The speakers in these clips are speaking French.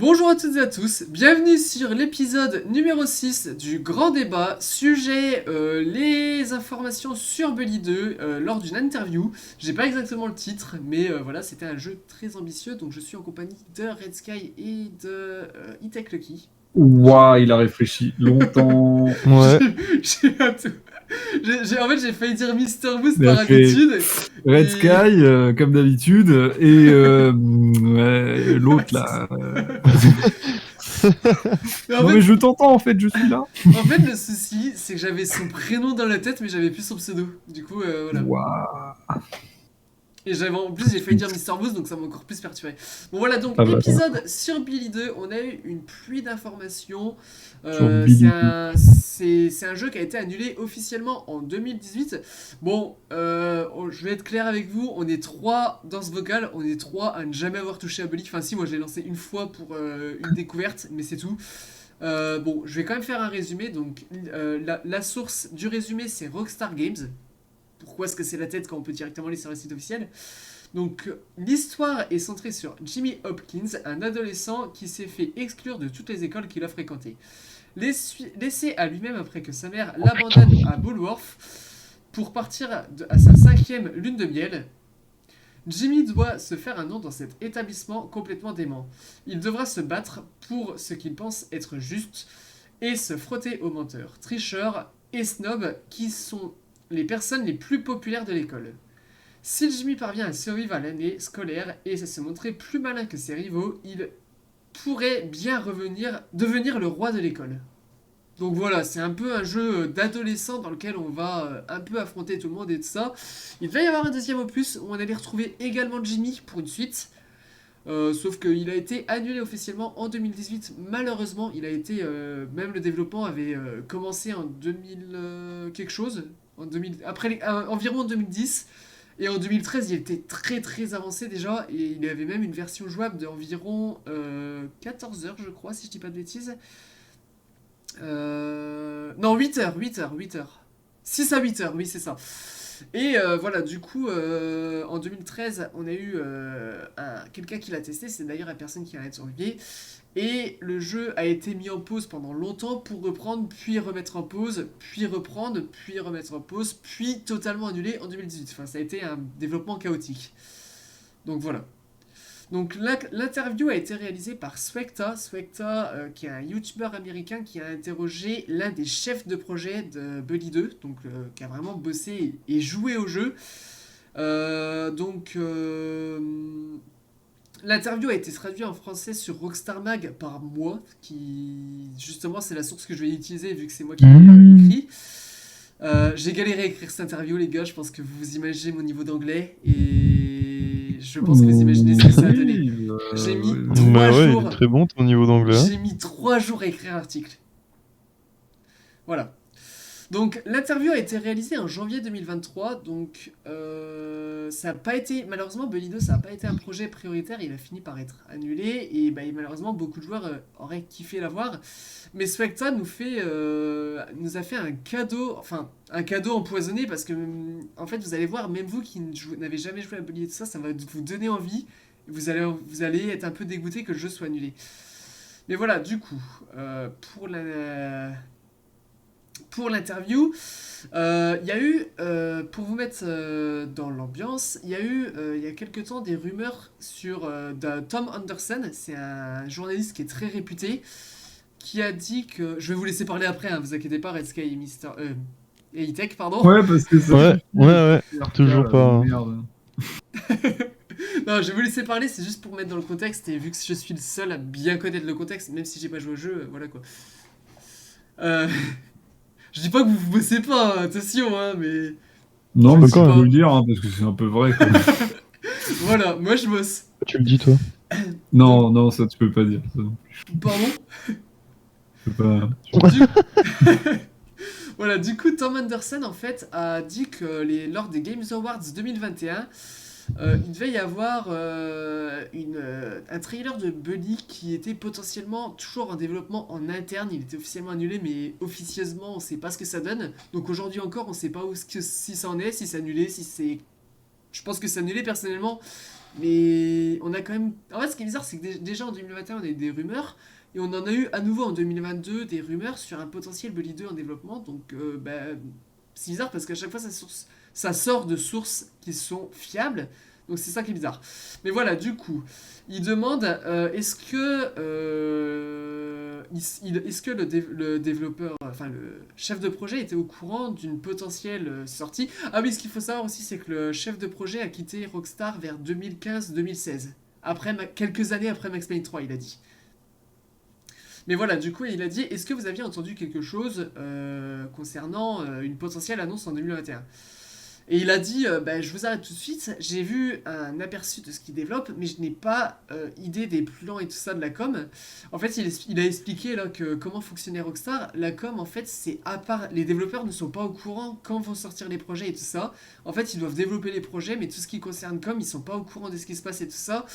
Bonjour à toutes et à tous, bienvenue sur l'épisode numéro 6 du grand débat, sujet les informations sur Bully 2 lors d'une interview. J'ai pas exactement le titre, mais voilà, c'était un jeu très ambitieux, donc je suis en compagnie de Red Sky et de E-Tech Lucky. Ouah, il a réfléchi longtemps. Ouais, J'ai un tout- en fait, j'ai failli dire Mister Boost Il par a fait habitude. Red Et... Sky, comme d'habitude, et ouais, Ouais, l'autre c'est ça. là. Mais en Non fait, mais je t'entends en fait, je suis là. le souci, c'est que j'avais son prénom dans la tête, mais j'avais plus son pseudo. Du coup, voilà. Ouah. Et j'avais en plus j'ai failli dire Mister Boost donc ça m'a encore plus perturbé. Bon voilà donc Ah bah, épisode sur Billy 2, on a eu une pluie d'informations. sur C'est Billy. un jeu qui a été annulé officiellement en 2018. Bon, je vais être clair avec vous, on est trois dans ce vocal, on est trois à ne jamais avoir touché à Bully. Enfin si, moi j'ai lancé une fois pour une découverte, mais c'est tout. Bon, je vais quand même faire un résumé. Donc la source du résumé c'est Rockstar Games. Pourquoi est-ce que c'est la tête quand on peut directement aller sur le site officiel? Donc, l'histoire est centrée sur Jimmy Hopkins, un adolescent qui s'est fait exclure de toutes les écoles qu'il a fréquentées. Laissé à lui-même après que sa mère l'abandonne à Bullworth pour partir à sa 5e lune de miel, Jimmy doit se faire un nom dans cet établissement complètement dément. Il devra se battre pour ce qu'il pense être juste et se frotter aux menteurs, tricheurs et snobs qui sont les personnes les plus populaires de l'école. Si Jimmy parvient à survivre à l'année scolaire et à se montrer plus malin que ses rivaux, il pourrait bien devenir le roi de l'école. Donc voilà, c'est un peu un jeu d'adolescent dans lequel on va un peu affronter tout le monde et tout ça. Il va y avoir un deuxième opus où on allait retrouver également Jimmy pour une suite. Sauf qu'il a été annulé officiellement en 2018. Malheureusement, il a été. Même le développement avait commencé en 2000 quelque chose. En 2000, environ en 2010. Et en 2013, il était très très avancé déjà. Et il avait même une version jouable d'environ 14 heures, je crois, si je dis pas de bêtises. Non, 8 heures, 8 heures, 8 heures. 6 à 8 heures, oui, c'est ça. Et voilà, du coup, en 2013, on a eu quelqu'un qui l'a testé, c'est d'ailleurs la personne qui a été surveillée. Et le jeu a été mis en pause pendant longtemps pour reprendre, puis remettre en pause, puis reprendre, puis remettre en pause, puis totalement annulé en 2018. Enfin, ça a été un développement chaotique. Donc voilà. Donc l'interview a été réalisée par Swekta, qui est un youtubeur américain qui a interrogé l'un des chefs de projet de Bully 2, donc qui a vraiment bossé et joué au jeu. Donc l'interview a été traduite en français sur Rockstar Mag par moi, qui justement c'est la source que je vais utiliser vu que c'est moi qui l'ai écrit. J'ai galéré à écrire cette interview, les gars. Je pense que vous imaginez mon niveau d'anglais et je pense que vous imaginez ce que ça a donné. Oui, J'ai mis oui. 3 bah ouais, il jours. est très bon ton niveau d'anglais. Hein. J'ai mis 3 jours à écrire l'article. Voilà. Donc l'interview a été réalisée en janvier 2023, donc ça n'a pas été, malheureusement Bully 2 ça n'a pas été un projet prioritaire, il a fini par être annulé et bah, malheureusement beaucoup de joueurs auraient kiffé l'avoir, mais Swecta nous a fait un cadeau, enfin un cadeau empoisonné parce que en fait vous allez voir, même vous qui n'avez jamais joué à Bully et tout ça, ça va vous donner envie, vous allez être un peu dégoûté que le jeu soit annulé. Mais voilà, du coup, pour l'interview, il y a eu, pour vous mettre dans l'ambiance, il y a eu il y a quelques temps des rumeurs sur de Tom Anderson, c'est un journaliste qui est très réputé, qui a dit que... Je vais vous laisser parler après, hein, vous inquiétez pas, Red Sky et Mister... et E-Tech, pardon. Ouais, parce que ça Ouais, suffit, ouais, RK, toujours pas. merde. Non, je vais vous laisser parler, c'est juste pour mettre dans le contexte, et vu que je suis le seul à bien connaître le contexte, même si j'ai pas joué au jeu, voilà quoi. Euh, je dis pas que vous bossez pas, hein, attention, hein, mais... Non, Je mais sais tu peux pas. le dire, hein, parce que c'est un peu vrai. Quoi. Voilà, moi je bosse. Tu le dis toi. Non, non, ça tu peux pas dire. Ça, non. Pardon. Tu peux pas... Voilà, du coup, Tom Anderson, en fait, a dit que lors des Games Awards 2021, il devait y avoir un trailer de Bully qui était potentiellement toujours en développement en interne. Il était officiellement annulé, mais officieusement, on sait pas ce que ça donne. Donc aujourd'hui encore, on sait pas si ça en est, si c'est annulé, si c'est Je pense que c'est annulé personnellement, mais on a quand même... En fait, ce qui est bizarre, c'est que déjà en 2021, on a eu des rumeurs, et on en a eu à nouveau en 2022 des rumeurs sur un potentiel Bully 2 en développement, donc c'est bizarre parce qu'à chaque fois, ça sort de sources qui sont fiables, donc c'est ça qui est bizarre. Mais voilà, du coup, il demande est-ce que le développeur, enfin le chef de projet était au courant d'une potentielle sortie. Ah oui, ce qu'il faut savoir aussi, c'est que le chef de projet a quitté Rockstar vers 2015-2016. Quelques années après Max Payne 3, il a dit. Mais voilà, du coup, il a dit, est-ce que vous aviez entendu quelque chose concernant une potentielle annonce en 2021? Et il a dit, bah, je vous arrête tout de suite, j'ai vu un aperçu de ce qu'il développe, mais je n'ai pas idée des plans et tout ça de la com. En fait, il a expliqué là que comment fonctionnait Rockstar. La com, en fait, c'est à part, les développeurs ne sont pas au courant quand vont sortir les projets et tout ça. En fait, ils doivent développer les projets, mais tout ce qui concerne com, ils sont pas au courant de ce qui se passe et tout ça.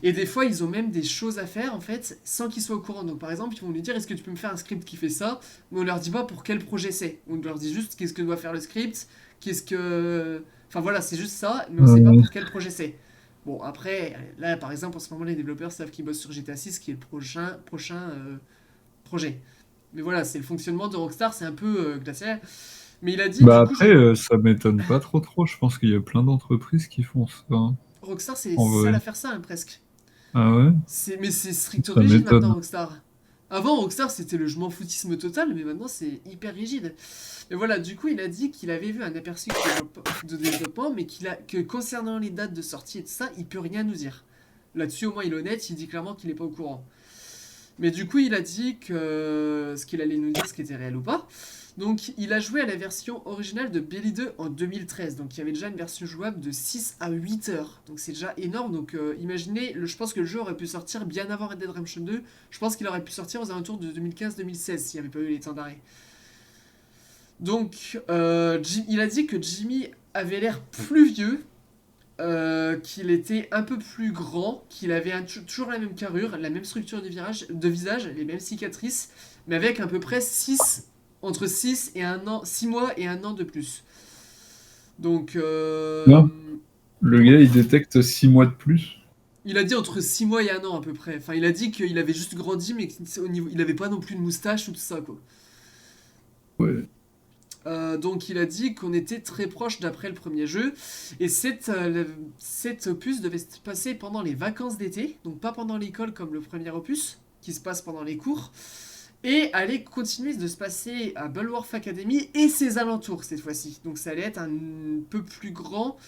Et des fois, ils ont même des choses à faire, en fait, sans qu'ils soient au courant. Donc, par exemple, ils vont lui dire, est-ce que tu peux me faire un script qui fait ça? Mais on leur dit pas pour quel projet c'est. On leur dit juste qu'est-ce que doit faire le script, qu'est-ce que... Enfin voilà, c'est juste ça, mais on sait pas Euh, pour quel projet c'est. Bon, après, là, par exemple, en ce moment, les développeurs savent qu'ils bossent sur GTA 6, qui est le prochain projet. Mais voilà, c'est le fonctionnement de Rockstar, c'est un peu glacial. Mais il a dit, Bah du coup, après, ça m'étonne pas trop. Je pense qu'il y a plein d'entreprises qui font ça, hein, Rockstar, c'est les en seuls vrai. à faire ça, hein, presque. Ah ouais? Mais c'est stricto Ça rigide maintenant, m'étonne. Rockstar. Avant, Rockstar, c'était le je m'en foutisme total, mais maintenant, c'est hyper rigide. Et voilà, du coup, il a dit qu'il avait vu un aperçu de développement, mais que concernant les dates de sortie et tout ça, il peut rien nous dire. Là-dessus, au moins, il est honnête, il dit clairement qu'il n'est pas au courant. Mais du coup, il a dit que ce qu'il allait nous dire, ce qui était réel ou pas. Donc, il a joué à la version originale de Belly 2 en 2013. Donc, il y avait déjà une version jouable de 6 à 8 heures. Donc, c'est déjà énorme. Donc, imaginez, je pense que le jeu aurait pu sortir bien avant Red Dead Redemption 2. Je pense qu'il aurait pu sortir aux alentours de 2015-2016 s'il n'y avait pas eu les temps d'arrêt. Donc, il a dit que Jimmy avait l'air plus vieux, qu'il était un peu plus grand, qu'il avait toujours la même carrure, la même structure de visage, les mêmes cicatrices, mais avec à peu près entre 6 et 1 an, 6 mois et 1 an de plus. Donc, Non, le gars, il détecte 6 mois de plus. il a dit entre 6 mois et 1 an à peu près. Enfin, il a dit qu'il avait juste grandi, mais au niveau, il avait pas non plus de moustache ou tout ça, quoi. Ouais. Donc il a dit qu'on était très proche d'après le premier jeu. Et cet opus devait se passer pendant les vacances d'été, donc pas pendant l'école comme le premier opus, qui se passe pendant les cours. Et allait continuer de se passer à Bulworth Academy et ses alentours cette fois-ci. Donc ça allait être un peu plus grand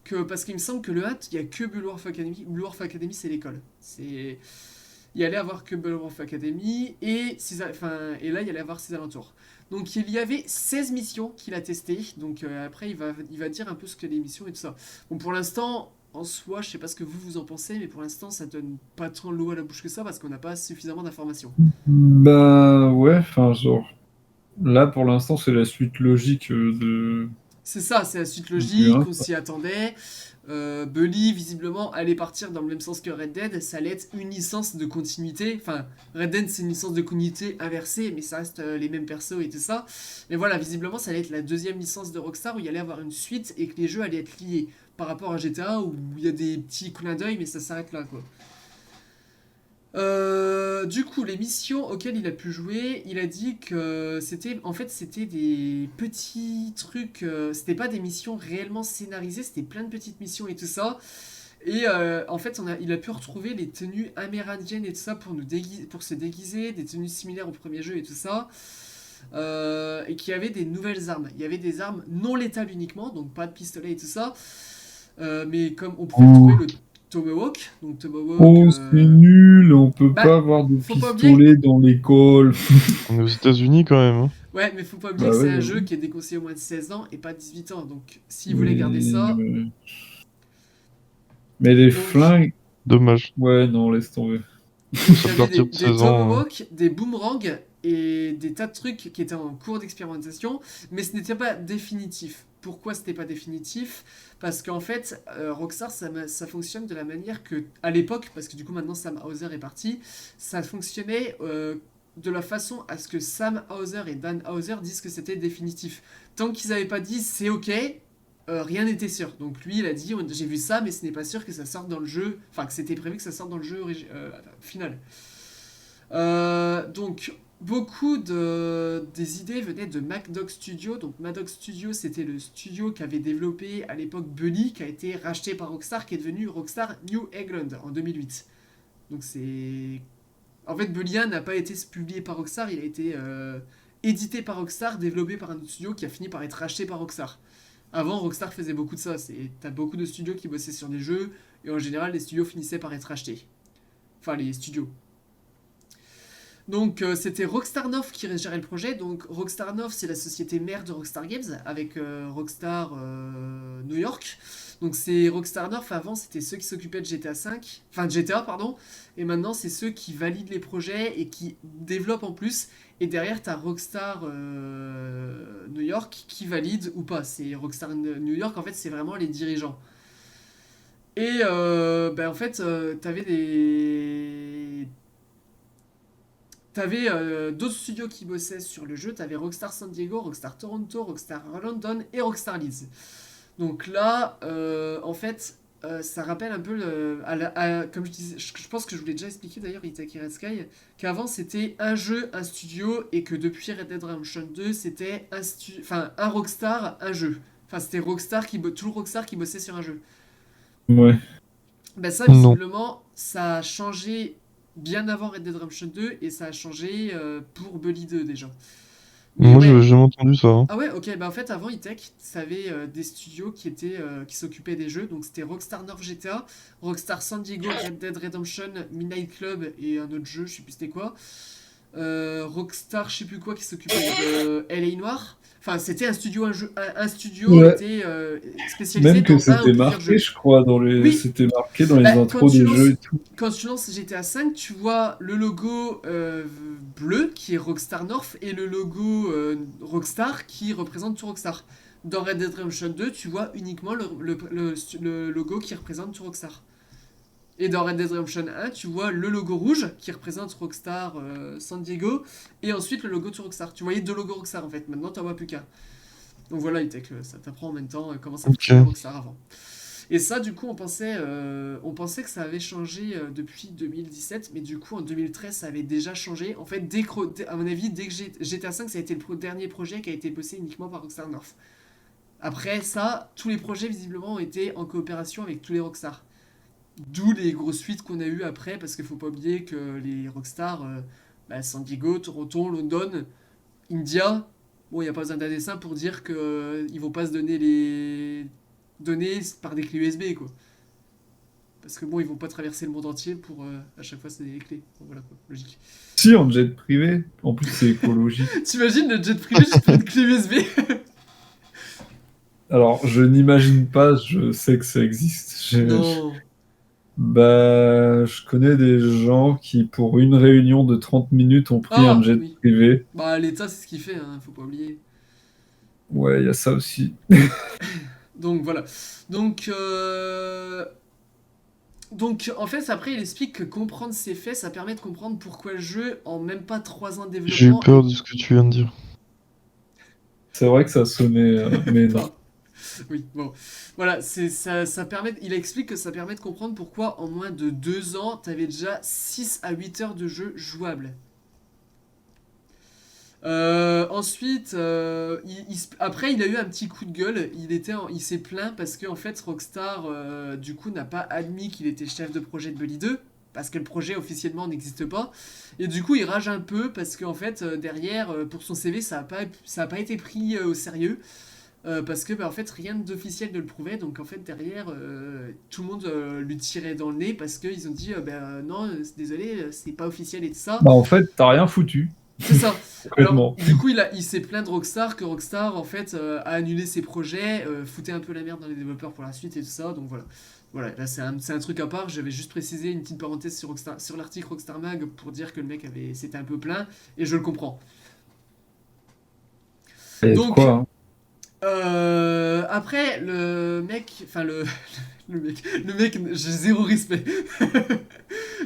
que... Parce qu'il me semble que le hâte, il n'y a que Bulworth Academy. Bulworth Academy, c'est l'école. Il allait avoir que Bulworth Academy et là, il allait avoir ses alentours. Donc il y avait 16 missions qu'il a testées. Donc après, il va dire un peu ce que les missions et tout ça. Bon, pour l'instant, en soi, je sais pas ce que vous en pensez, mais pour l'instant, ça donne pas tant l'eau à la bouche que ça parce qu'on n'a pas suffisamment d'informations. Bah ouais, enfin genre, là pour l'instant c'est la suite logique C'est ça, c'est la suite du logique, 1. on s'y attendait. Bully, visiblement, allait partir dans le même sens que Red Dead. Ça allait être une licence de continuité. Enfin, Red Dead, c'est une licence de continuité inversée, mais ça reste les mêmes persos et tout ça. Mais voilà, visiblement, ça allait être la deuxième licence de Rockstar où il y allait avoir une suite et que les jeux allaient être liés. Par rapport à GTA où il y a des petits clins d'œil, mais ça s'arrête là, quoi. Du coup, les missions auxquelles il a pu jouer, il a dit que c'était des petits trucs, c'était pas des missions réellement scénarisées, c'était plein de petites missions et tout ça. Et en fait, il a pu retrouver les tenues amérindiennes et tout ça pour se déguiser, des tenues similaires au premier jeu et tout ça. Et qu'il y avait des nouvelles armes. Il y avait des armes non létales uniquement, donc pas de pistolet et tout ça. Mais comme on pouvait Oh, trouver le Tomahawk, donc Tomahawk, oh, c'est nul, on peut bah, pas avoir de faut pas oublier. pistolet dans l'école. On est aux États-Unis quand même, hein. Ouais, mais faut pas oublier Bah que c'est ouais, un jeu j'avoue. qui est déconseillé au moins de 16 ans et pas 18 ans. Donc, s'ils voulaient garder Mais, ça. mais les Donc, flingues, Dommage. ouais, non, laisse tomber. donc il y À avait partir de des 16 ans, tomahawks, des boomerangs et des tas de trucs qui étaient en cours d'expérimentation, mais ce n'était pas définitif. Pourquoi c'était pas définitif? Parce qu'en fait, Rockstar, ça fonctionne de la manière que, à l'époque, parce que du coup maintenant Sam Hauser est parti, ça fonctionnait de la façon à ce que Sam Hauser et Dan Hauser disent que c'était définitif. Tant qu'ils n'avaient pas dit c'est ok, rien n'était sûr. Donc lui, il a dit, j'ai vu ça, mais ce n'est pas sûr que ça sorte dans le jeu, enfin que c'était prévu que ça sorte dans le jeu final. Donc beaucoup des idées venaient de Maddox Studio. Donc Maddox Studio, c'était le studio qui avait développé à l'époque Bully, qui a été racheté par Rockstar, qui est devenu Rockstar New England en 2008. Donc c'est... En fait, Bully 1 n'a pas été publié par Rockstar, il a été édité par Rockstar, développé par un autre studio qui a fini par être racheté par Rockstar. Avant, Rockstar faisait beaucoup de ça. T'as beaucoup de studios qui bossaient sur des jeux, et en général, les studios finissaient par être rachetés. Enfin, les studios. Donc c'était Rockstar North qui gérait le projet. Donc Rockstar North, c'est la société mère de Rockstar Games avec Rockstar New York. Donc c'est Rockstar North, avant c'était ceux qui s'occupaient de GTA 5, enfin de GTA pardon, et maintenant c'est ceux qui valident les projets et qui développent en plus. Et derrière t'as Rockstar New York qui valide ou pas. C'est Rockstar New York en fait, c'est vraiment les dirigeants. Et en fait t'avais d'autres studios qui bossaient sur le jeu. T'avais Rockstar San Diego, Rockstar Toronto, Rockstar London et Rockstar Leeds. Donc là, en fait, ça rappelle un peu, comme je disais, je pense que je vous l'ai déjà expliqué d'ailleurs, Itaki Red Sky, qu'avant c'était un jeu, un studio, et que depuis Red Dead Redemption 2, c'était un Rockstar, un jeu. Enfin, c'était tout le Rockstar qui bossait sur un jeu. Ouais. Ben ça, Non. visiblement, ça a changé bien avant Red Dead Redemption 2 et ça a changé pour Bully 2 déjà. Mais Moi, ouais. j'ai jamais entendu ça. Hein. Ah ouais, ok, bah en fait avant E-Tech, ça avait des studios qui s'occupaient des jeux, donc c'était Rockstar North GTA, Rockstar San Diego, Red Dead Redemption, Midnight Club et un autre jeu, je sais plus c'était quoi. Rockstar, je sais plus quoi, qui s'occupait de LA Noir. Enfin, c'était un studio, un studio Ouais. était spécialisé Même que dans un c'était ou plusieurs marqué, jeux. je crois, Oui, c'était marqué dans les bah, intros des jeux et tout. quand tu lances GTA V, tu vois le logo bleu qui est Rockstar North et le logo Rockstar qui représente tout Rockstar. Dans Red Dead Redemption 2, tu vois uniquement le logo qui représente tout Rockstar. Et dans Red Dead Redemption 1, tu vois le logo rouge qui représente Rockstar San Diego et ensuite le logo de Rockstar. Tu voyais deux logos Rockstar en fait, maintenant t'en vois plus qu'un. Donc voilà, ça t'apprend en même temps comment ça fonctionnait Ok. Rockstar avant. Et ça, du coup, on pensait que ça avait changé depuis 2017, mais du coup, en 2013, ça avait déjà changé. En fait, à mon avis, dès que GTA V, ça a été le dernier projet qui a été bossé uniquement par Rockstar North. Après ça, tous les projets, visiblement, ont été en coopération avec tous les Rockstar. D'où les grosses suites qu'on a eues après, parce qu'il faut pas oublier que les Rockstar, San Diego, Toronto, London, India, bon, il n'y a pas besoin d'un dessin pour dire qu'ils vont pas se donner les données par des clés USB, quoi. Parce que bon, ils vont pas traverser le monde entier pour à chaque fois c'est des clés. Bon, voilà quoi, logique. Si, en jet privé. En plus, c'est écologique. T'imagines le jet privé juste pour une clé USB? Alors, je n'imagine pas, je sais que ça existe. Non. Bah, je connais des gens qui, pour une réunion de 30 minutes, ont pris un Ah jet oui. privé. Bah l'État c'est ce qu'il fait, hein, faut pas oublier. Ouais, il y a ça aussi. Donc voilà. Donc donc en fait après il explique que comprendre ces faits ça permet de comprendre pourquoi le jeu en même pas 3 ans de J'ai eu développement peur est... de ce que tu viens de dire. C'est vrai que ça sonnait, mais non. Pardon. Oui, bon. Voilà, ça permet, il explique que ça permet de comprendre pourquoi en moins de 2 ans, t'avais déjà 6 à 8 heures de jeu jouable. Ensuite, après, il a eu un petit coup de gueule. Il s'est plaint parce que en fait, Rockstar, du coup, n'a pas admis qu'il était chef de projet de Bully 2. Parce que le projet officiellement n'existe pas. Et du coup, il rage un peu parce qu'en fait, derrière, pour son CV, ça a pas été pris au sérieux. Parce que en fait rien d'officiel ne le prouvait, donc en fait derrière tout le monde lui tirait dans le nez parce qu'ils ont dit non désolé c'est pas officiel et tout ça. Bah, en fait, t'as rien foutu, C'est ça. Alors concrètement. du coup il s'est plaint de Rockstar que Rockstar en fait a annulé ses projets, foutait un peu la merde dans les développeurs pour la suite et tout ça, donc voilà. Voilà, là c'est un truc à part, j'avais juste précisé une petite parenthèse sur Rockstar, sur l'article Rockstar Mag pour dire que le mec s'était un peu plaint et je le comprends. Et de Donc quoi, hein. après, le mec, j'ai zéro respect.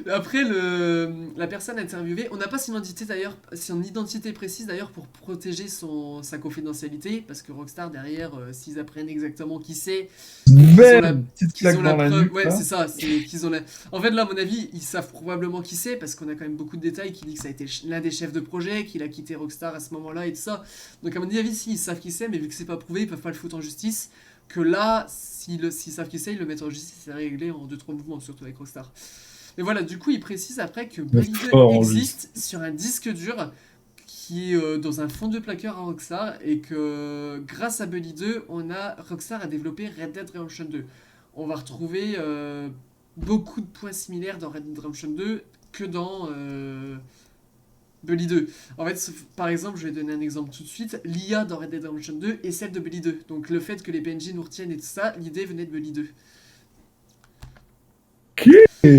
Après, la personne interviewée, on n'a pas son identité d'ailleurs, son identité précise d'ailleurs pour protéger sa confidentialité, parce que Rockstar derrière, s'ils apprennent exactement qui c'est, et qu'ils ont la, Bam! Petite qu'ils claque ont la dans la preuve, nuque, ouais, là. c'est ça, c'est qu'ils ont la. En fait, là, à mon avis, ils savent probablement qui c'est, parce qu'on a quand même beaucoup de détails qui dit que ça a été l'un des chefs de projet, qu'il a quitté Rockstar à ce moment-là et tout ça. Donc, à mon avis, si, ils savent qui c'est, mais vu que c'est pas prouvé, ils peuvent pas le foutre en justice. Que là, s'ils savent qui c'est, ils le mettent en justice, c'est réglé en 2-3 mouvements, surtout avec Rockstar. Mais voilà, du coup, il précise après que Mais Bully 2 fort, lui. existe sur un disque dur qui est dans un fond de plaqueur à Rockstar et que grâce à Bully 2, Rockstar a développé Red Dead Redemption 2. On va retrouver beaucoup de points similaires dans Red Dead Redemption 2 que dans Bully 2. En fait, par exemple, je vais donner un exemple tout de suite. L'IA dans Red Dead Redemption 2 est celle de Bully 2. Donc le fait que les PNJ nous retiennent et tout ça, l'idée venait de Bully 2.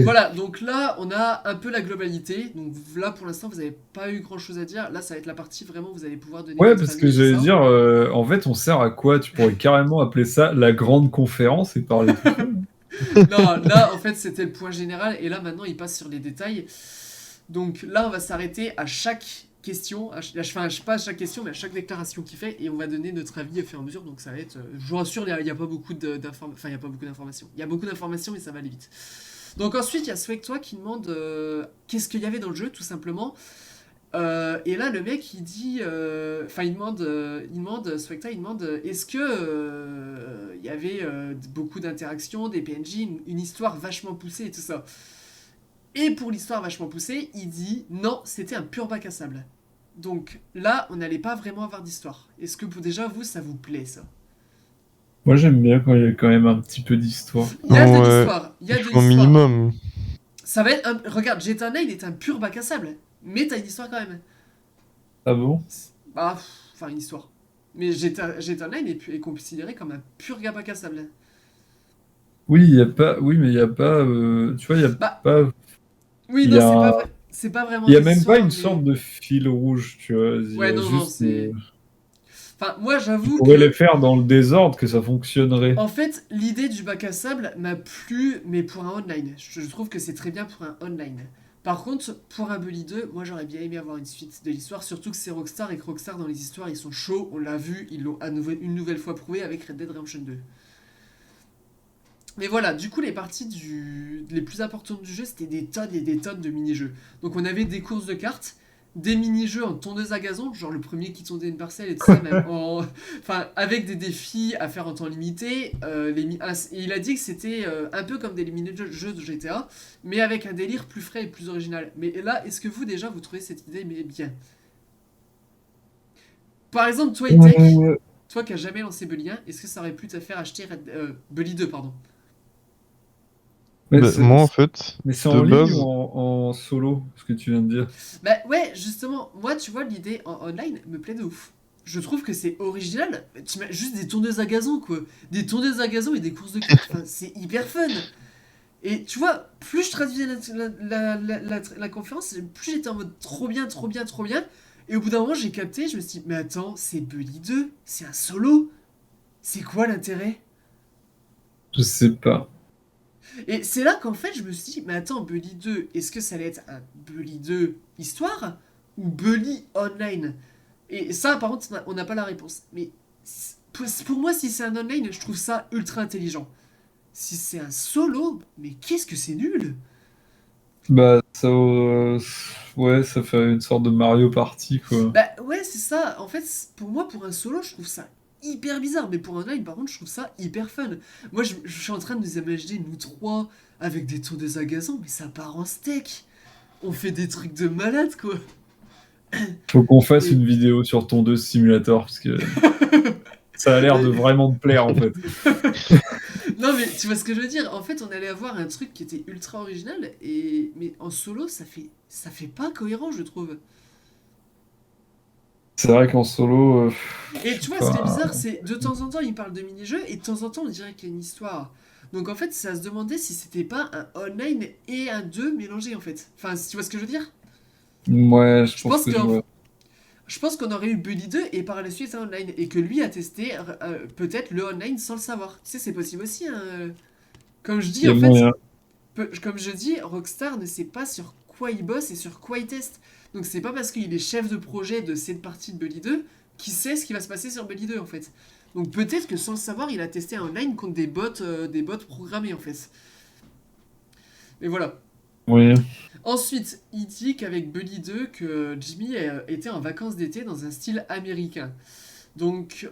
Voilà, donc là, on a un peu la globalité. Donc là, pour l'instant, vous n'avez pas eu grand-chose à dire. Là, ça va être la partie vraiment où vous allez pouvoir donner Ouais, votre parce avis que et tout j'allais ça. dire, en fait, on sert à quoi? Tu pourrais carrément appeler ça la grande conférence et parler tout seul. Non, là, en fait, c'était le point général. Et là, maintenant, il passe sur les détails. Donc là, on va s'arrêter à chaque question. Enfin, pas à chaque question, mais à chaque déclaration qu'il fait. Et on va donner notre avis au fur et à mesure. Donc ça va être... je vous rassure, il n'y a pas beaucoup d'informations. Enfin, il n'y a pas beaucoup d'informations. Il y a beaucoup d'informations, mais ça va aller vite. Donc ensuite, il y a Swectois qui demande qu'est-ce qu'il y avait dans le jeu, tout simplement. Et là, le mec, il dit... Enfin, Swectois, il demande est-ce que il y avait beaucoup d'interactions, des PNJ, une histoire vachement poussée et tout ça. Et pour l'histoire vachement poussée, il dit non, c'était un pur bac à sable. Donc là, on n'allait pas vraiment avoir d'histoire. Est-ce que déjà, vous, ça vous plaît, ça? Moi, j'aime bien quand il y a quand même un petit peu d'histoire. Il y a de Ouais, l'histoire, il y a il de faut un l'histoire. minimum. Ça va être regarde, GTA Online est un pur bac à sable, mais t'as une histoire quand même. Ah bon? Bah, enfin une histoire. Mais GTA Online est considéré comme un pur bac à sable. Oui, il y a pas... Oui, mais il y a pas... Tu vois, il y a Bah, pas... oui, Il y non, a un- c'est pas vraiment il y a des même pas histoires, une mais... sorte de fil rouge, tu vois. Il y Ouais, a non, non, juste... c'est... Enfin, moi, Tu j'avoue pourrais les que... faire dans le désordre que ça fonctionnerait. En fait, l'idée du bac à sable m'a plu, mais pour un online. Je trouve que c'est très bien pour un online. Par contre, pour un Bully 2, moi j'aurais bien aimé avoir une suite de l'histoire, surtout que c'est Rockstar et que Rockstar dans les histoires ils sont chauds, on l'a vu, ils l'ont une nouvelle fois prouvé avec Red Dead Redemption 2. Mais voilà, du coup les parties les plus importantes du jeu c'était des tonnes et des tonnes de mini-jeux. Donc on avait des courses de cartes, des mini-jeux en tondeuse à gazon, genre le premier qui tondait une parcelle et tout ça, même enfin, avec des défis à faire en temps limité. Et il a dit que c'était un peu comme des mini-jeux de GTA, mais avec un délire plus frais et plus original. Mais là, est-ce que vous déjà vous trouvez cette idée mais bien? Par exemple, toi, Itech, Ouais. toi qui as jamais lancé Bully 1, est-ce que ça aurait pu te faire acheter Bully 2, pardon? Mais Bah, c'est moi, en fait, mais c'est de en ligne ou base, en solo, ce que tu viens de dire? Bah ouais, justement, moi tu vois, l'idée en online me plaît de ouf. Je trouve que c'est original. Tu mets juste des tondeuses à gazon, quoi. Des tondeuses à gazon et des courses de cartes. Enfin, c'est hyper fun. Et tu vois, plus je traduisais la conférence, plus j'étais en mode trop bien, trop bien, trop bien. Et au bout d'un moment, j'ai capté, je me suis dit, mais attends, c'est Bully 2, c'est un solo. C'est quoi l'intérêt? Je sais pas. Et c'est là qu'en fait, je me suis dit, mais attends, Bully 2, est-ce que ça allait être un Bully 2 histoire ou Bully online? Et ça, par contre, on n'a pas la réponse. Mais pour moi, si c'est un online, je trouve ça ultra intelligent. Si c'est un solo, mais qu'est-ce que c'est nul? Bah, ça, ouais, ça fait une sorte de Mario Party, quoi. Bah ouais, c'est ça. En fait, pour moi, pour un solo, je trouve ça hyper bizarre. Mais pour un online, par contre, je trouve ça hyper fun. Moi, je suis en train de nous imaginer, nous trois, avec des tondeuses à gazon, mais ça part en steak. On fait des trucs de malade, quoi. Faut qu'on fasse Et... une vidéo sur Tondeuse Simulator, parce que ça a l'air de vraiment te plaire, en fait. Non mais tu vois ce que je veux dire. En fait, on allait avoir un truc qui était ultra original mais en solo, ça fait pas cohérent, je trouve. C'est vrai qu'en solo, je Et sais tu vois, ce qui est pas. bizarre, c'est de temps en temps, il parle de mini-jeux et de temps en temps, on dirait qu'il y a une histoire. Donc en fait, ça se demandait si c'était pas un online et un 2 mélangés en fait. Enfin, tu vois ce que je veux dire? Ouais, je Je pense pense que que je vois. je pense qu'on aurait eu Bully 2 et par la suite un online et que lui a testé peut-être le online sans le savoir. Tu sais, c'est possible aussi, hein. Comme je Il dis, y en a fait, moyen. comme je dis, Rockstar ne sait pas sur quoi il bosse et sur quoi il teste. Donc c'est pas parce qu'il est chef de projet de cette partie de Bully 2 qu'il sait ce qui va se passer sur Bully 2 en fait. Donc peut-être que sans le savoir, il a testé en online contre des bots programmés en fait. Et voilà. Oui. Ensuite, il dit qu'avec Bully 2, que Jimmy était en vacances d'été dans un style américain. Donc,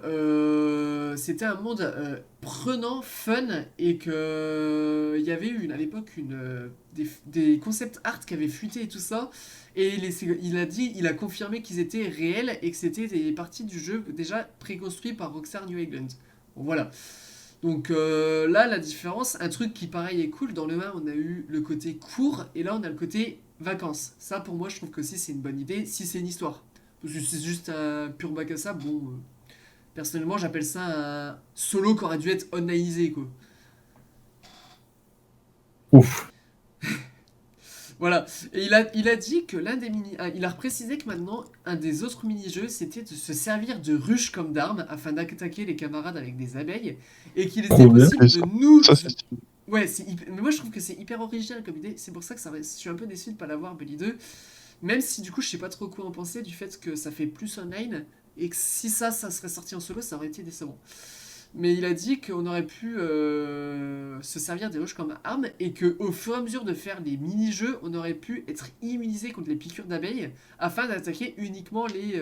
c'était un monde prenant, fun, et que il y avait eu à l'époque des concept art qui avaient fuité et tout ça. Et il a confirmé qu'ils étaient réels et que c'était des parties du jeu déjà préconstruites par Rockstar New England. Bon, voilà. Donc là, la différence, un truc qui pareil est cool, dans le 1, on a eu le côté court, et là, on a le côté vacances. Ça, pour moi, je trouve que si c'est une bonne idée, si c'est une histoire. Parce que c'est juste un pur bac à ça, bon... personnellement, j'appelle ça un solo qui aurait dû être onlineisé, quoi. Ouf. Voilà. Et il a dit que l'un des mini... il a précisé que maintenant, un des autres mini-jeux, c'était de se servir de ruches comme d'armes afin d'attaquer les camarades avec des abeilles. Et qu'il était Trop bien. possible Et de nous... Ça, c'est stylé. Ouais, mais moi je trouve que c'est hyper original comme idée. C'est pour ça que je suis un peu déçu de pas l'avoir, Bully 2. Même si du coup, je sais pas trop quoi en penser du fait que ça fait plus online. Et que si ça serait sorti en solo, ça aurait été décevant. Mais il a dit qu'on aurait pu se servir des ruches comme arme et qu'au fur et à mesure de faire les mini-jeux, on aurait pu être immunisé contre les piqûres d'abeilles afin d'attaquer uniquement les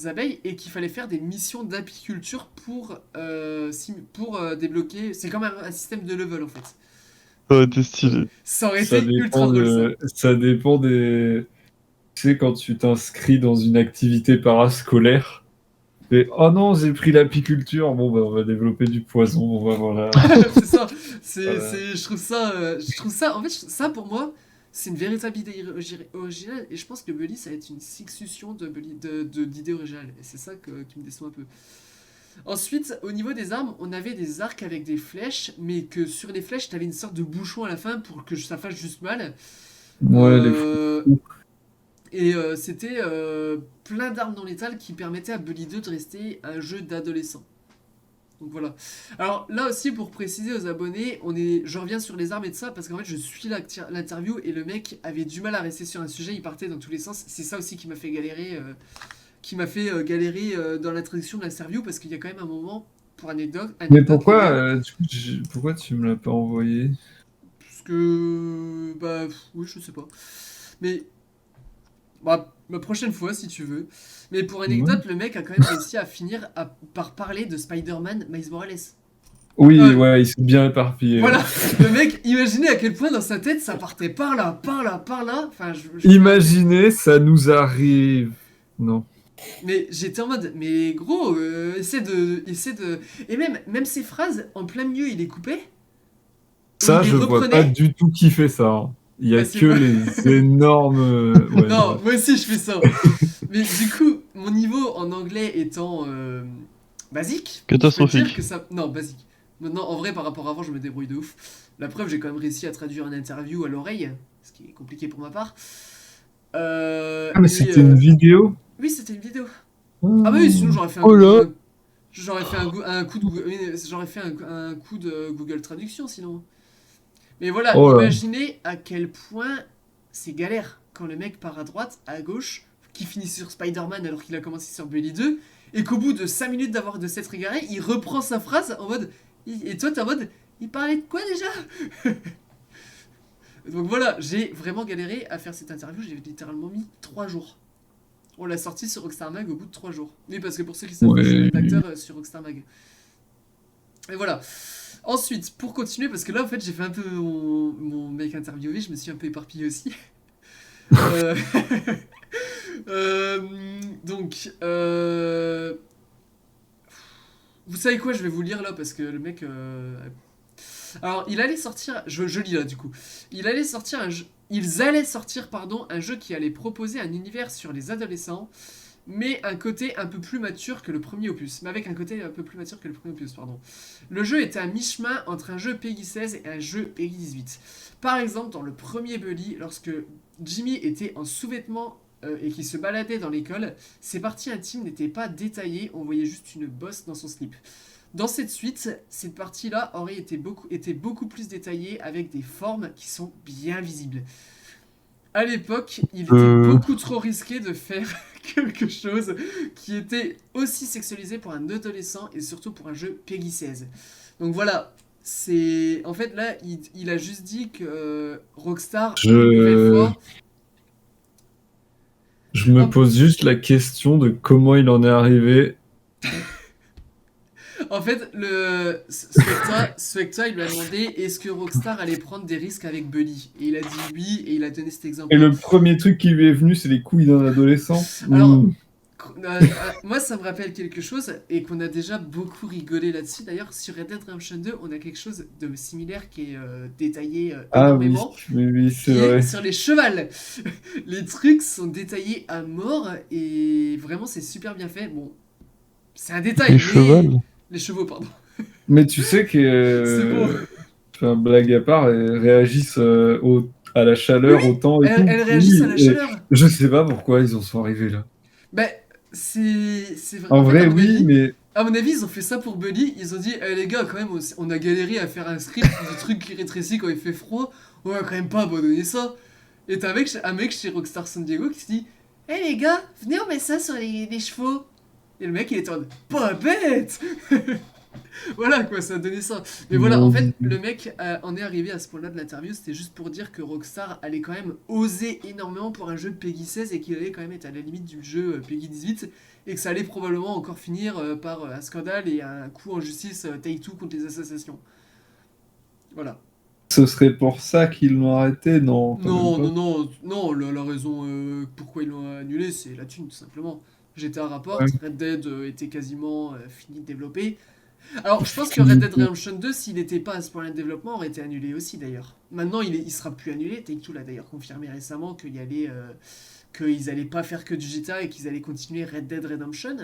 abeilles et qu'il fallait faire des missions d'apiculture pour débloquer. C'est comme un système de level en fait. Ça aurait été stylé. Ça aurait Ça été ultra dépend drôle ça. ça dépend des. Tu sais, quand tu t'inscris dans une activité parascolaire, et oh non, j'ai pris l'apiculture, bon, bah, on va développer du poison, on va voir là. C'est ça. Voilà. Je trouve ça. En fait, ça pour moi, c'est une véritable idée originale. Et je pense que Bully, ça va être une succession d'idées originales. Et c'est ça qui me déçoit un peu. Ensuite, au niveau des armes, on avait des arcs avec des flèches, mais que sur les flèches, t'avais une sorte de bouchon à la fin pour que ça fasse juste mal. Ouais, les fous. Euh, c'était plein d'armes non létales qui permettaient à Bully 2 de rester un jeu d'adolescent. Donc voilà. Alors là aussi, pour préciser aux abonnés, je reviens sur les armes et tout ça, parce qu'en fait, je suis l'interview et le mec avait du mal à rester sur un sujet, il partait dans tous les sens. C'est ça aussi qui m'a fait galérer, dans l'introduction de l'interview, parce qu'il y a quand même un moment, pour Mais anecdote, pourquoi, regarde, du coup, pourquoi tu me l'as pas envoyé? parce que... Bah, oui, je sais pas. Mais, bah, la prochaine fois, si tu veux. Mais pour Ouais. anecdote, le mec a quand même réussi à finir par parler de Spider-Man Miles Morales. Oui, Euh, ouais, il s'est bien éparpillé. Ouais. Voilà, le mec, imaginez à quel point dans sa tête ça partait par là, par là, par là. Enfin, je fais un truc. Imaginez, ça nous arrive. Non. Mais j'étais en mode, mais gros, essaie de. Et même ses phrases, en plein milieu, il les coupait et il Ça, les je vois pas reprenait. du tout qui fait ça, hein. Il y a Bah, c'est que moi. les énormes. Ouais, Non, bref. moi aussi je fais ça. Mais du coup, mon niveau en anglais étant basique, je peux te dire que Catastrophique. ça. Non, basique. Maintenant, en vrai, par rapport à avant, je me débrouille de ouf. La preuve, j'ai quand même réussi à traduire une interview à l'oreille, ce qui est compliqué pour ma part. Ah, mais c'était une vidéo? Oui, c'était une vidéo. Ah bah oui, sinon Oh, j'aurais fait Oh là! un coup de Google, oui, j'aurais fait un coup de Google Traduction sinon. Mais voilà, oh là. imaginez à quel point c'est galère quand le mec part à droite, à gauche, qui finit sur Spider-Man alors qu'il a commencé sur Bully 2, et qu'au bout de 5 minutes de s'être égaré, il reprend sa phrase en mode. Et toi t'es en mode. Il parlait de quoi déjà? Donc voilà, j'ai vraiment galéré à faire cette interview, j'ai littéralement mis 3 jours. On l'a sorti sur Rockstar Mag au bout de 3 jours. Oui, parce que pour ceux qui savent pas, je suis Ouais. rédacteur sur Rockstar Mag. Et voilà. Ensuite, pour continuer, parce que là, en fait, j'ai fait un peu mon mec interviewé, je me suis un peu éparpillé aussi. Euh, donc, vous savez quoi, je vais vous lire là, parce que le mec... Alors, il allait sortir... Je lis là, du coup. Ils allaient sortir, pardon, un jeu qui allait proposer un univers sur les adolescents, mais un côté un peu plus mature que le premier opus. Mais avec un côté un peu plus mature que le premier opus, pardon. Le jeu était à mi-chemin entre un jeu PEGI 16 et un jeu PEGI 18. Par exemple, dans le premier Bully, lorsque Jimmy était en sous-vêtements et qu'il se baladait dans l'école, ses parties intimes n'étaient pas détaillées, on voyait juste une bosse dans son slip. Dans cette suite, cette partie-là aurait été beaucoup plus détaillée avec des formes qui sont bien visibles. À l'époque, il était Euh, beaucoup trop risqué de faire quelque chose qui était aussi sexualisé pour un adolescent et surtout pour un jeu Peggy 16. Donc voilà, c'est... En fait là, il a juste dit que Rockstar, une nouvelle Je, fois... je me Hop. pose juste la question de comment il en est arrivé. En fait, Swecta, il lui a demandé est-ce que Rockstar allait prendre des risques avec Bully. Et il a dit oui, et il a donné cet Et exemple-là. le premier truc qui lui est venu, c'est les couilles d'un adolescent. Alors, Hmm. moi, ça me rappelle quelque chose et qu'on a déjà beaucoup rigolé là-dessus. D'ailleurs, sur Red Dead Redemption 2, on a quelque chose de similaire qui est détaillé Ah oui, énormément, oui, oui, c'est qui est vrai. sur les chevals. Les trucs sont détaillés à mort et vraiment, c'est super bien fait. Bon, c'est un les détail, mais... chevals. Les chevaux, pardon. Mais tu sais que, C'est bon. enfin, blague à part, elles réagissent à la Oui, chaleur oui, autant et tout. elles réagissent à Oui, la et chaleur. je sais pas pourquoi ils en sont arrivés là. Ben, c'est vrai. En En fait, vrai, oui, mais à mon avis, ils ont fait ça pour Buddy. Ils ont dit, eh, les gars, quand même, on a galéré à faire un script de trucs qui rétrécit quand il fait froid. On va quand même pas abandonner ça. Et t'as un mec chez Rockstar San Diego qui se dit, eh les gars, venez on met ça sur les chevaux. Et le mec, il est en mode, pas bête. Voilà quoi, ça a donné ça. Mais voilà, en mon fait, Dieu. le mec en est arrivé à ce point-là de l'interview, c'était juste pour dire que Rockstar allait quand même oser énormément pour un jeu de Peggy 16 et qu'il allait quand même être à la limite du jeu Peggy 18 et que ça allait probablement encore finir par un scandale et un coup en justice Take-Two contre les associations. Voilà. Ce serait pour ça qu'ils l'ont arrêté? Non, quand même Non, pas. non, non, non, la raison pourquoi ils l'ont annulé, c'est la thune, tout simplement. GTA Ouais. rapporte, Red Dead était quasiment fini de développer. Alors, je pense que Red Fini. Dead Redemption 2, s'il n'était pas à ce point-là de développement, aurait été annulé aussi d'ailleurs. Maintenant, il sera plus annulé. Take-Two l'a d'ailleurs confirmé récemment qu'ils allaient pas faire que du GTA et qu'ils allaient continuer Red Dead Redemption.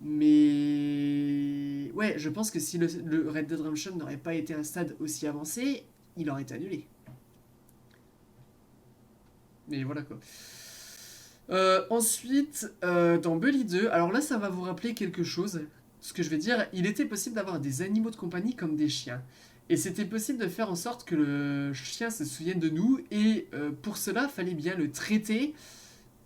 Mais ouais, je pense que si le Red Dead Redemption n'aurait pas été à un stade aussi avancé, il aurait été annulé. Mais voilà quoi. Ensuite, dans Bully 2, alors là ça va vous rappeler quelque chose. Ce que je vais dire, il était possible d'avoir des animaux de compagnie comme des chiens. Et c'était possible de faire en sorte que le chien se souvienne de nous. Et pour cela, fallait bien le traiter.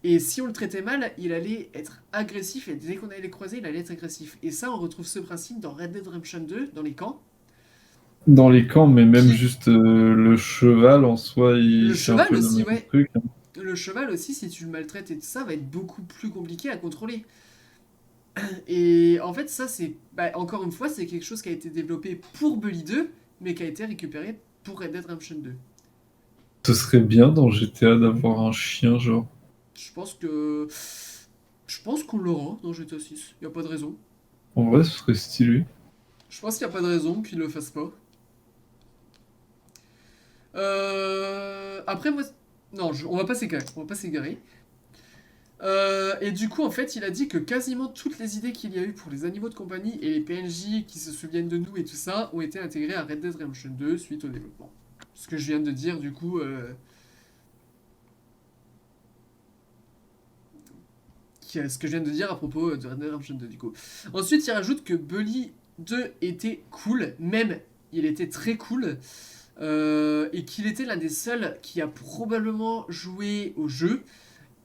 Et si on le traitait mal, il allait être agressif. Et dès qu'on allait le croiser, il allait être agressif. Et ça, on retrouve ce principe dans Red Dead Redemption 2, dans les camps. Dans les camps, mais même Qui... juste le cheval en soi, Le c'est un cheval peu le aussi, même ouais. truc, hein. Le cheval aussi, si tu le maltraites et tout ça, va être beaucoup plus compliqué à contrôler. Et en fait, ça, c'est. Bah, encore une fois, c'est quelque chose qui a été développé pour Bully 2, mais qui a été récupéré pour Red Dead Redemption 2. Ce serait bien dans GTA d'avoir un chien, genre. Je pense que. Je pense qu'on l'aura dans GTA 6. Y a pas de raison. En vrai, ce serait stylé. Je pense qu'il y a pas de raison qu'ils le fassent pas. Après, moi. Non, on va pas s'égarer. On va pas s'égarer. Et du coup, en fait, il a dit que quasiment toutes les idées qu'il y a eu pour les animaux de compagnie et les PNJ qui se souviennent de nous et tout ça ont été intégrées à Red Dead Redemption 2 suite au développement. Ce que je viens de dire, du coup, ce que je viens de dire à propos de Red Dead Redemption 2, du coup. Ensuite, il rajoute que Bully 2 était cool, même il était très cool, et qu'il était l'un des seuls qui a probablement joué au jeu.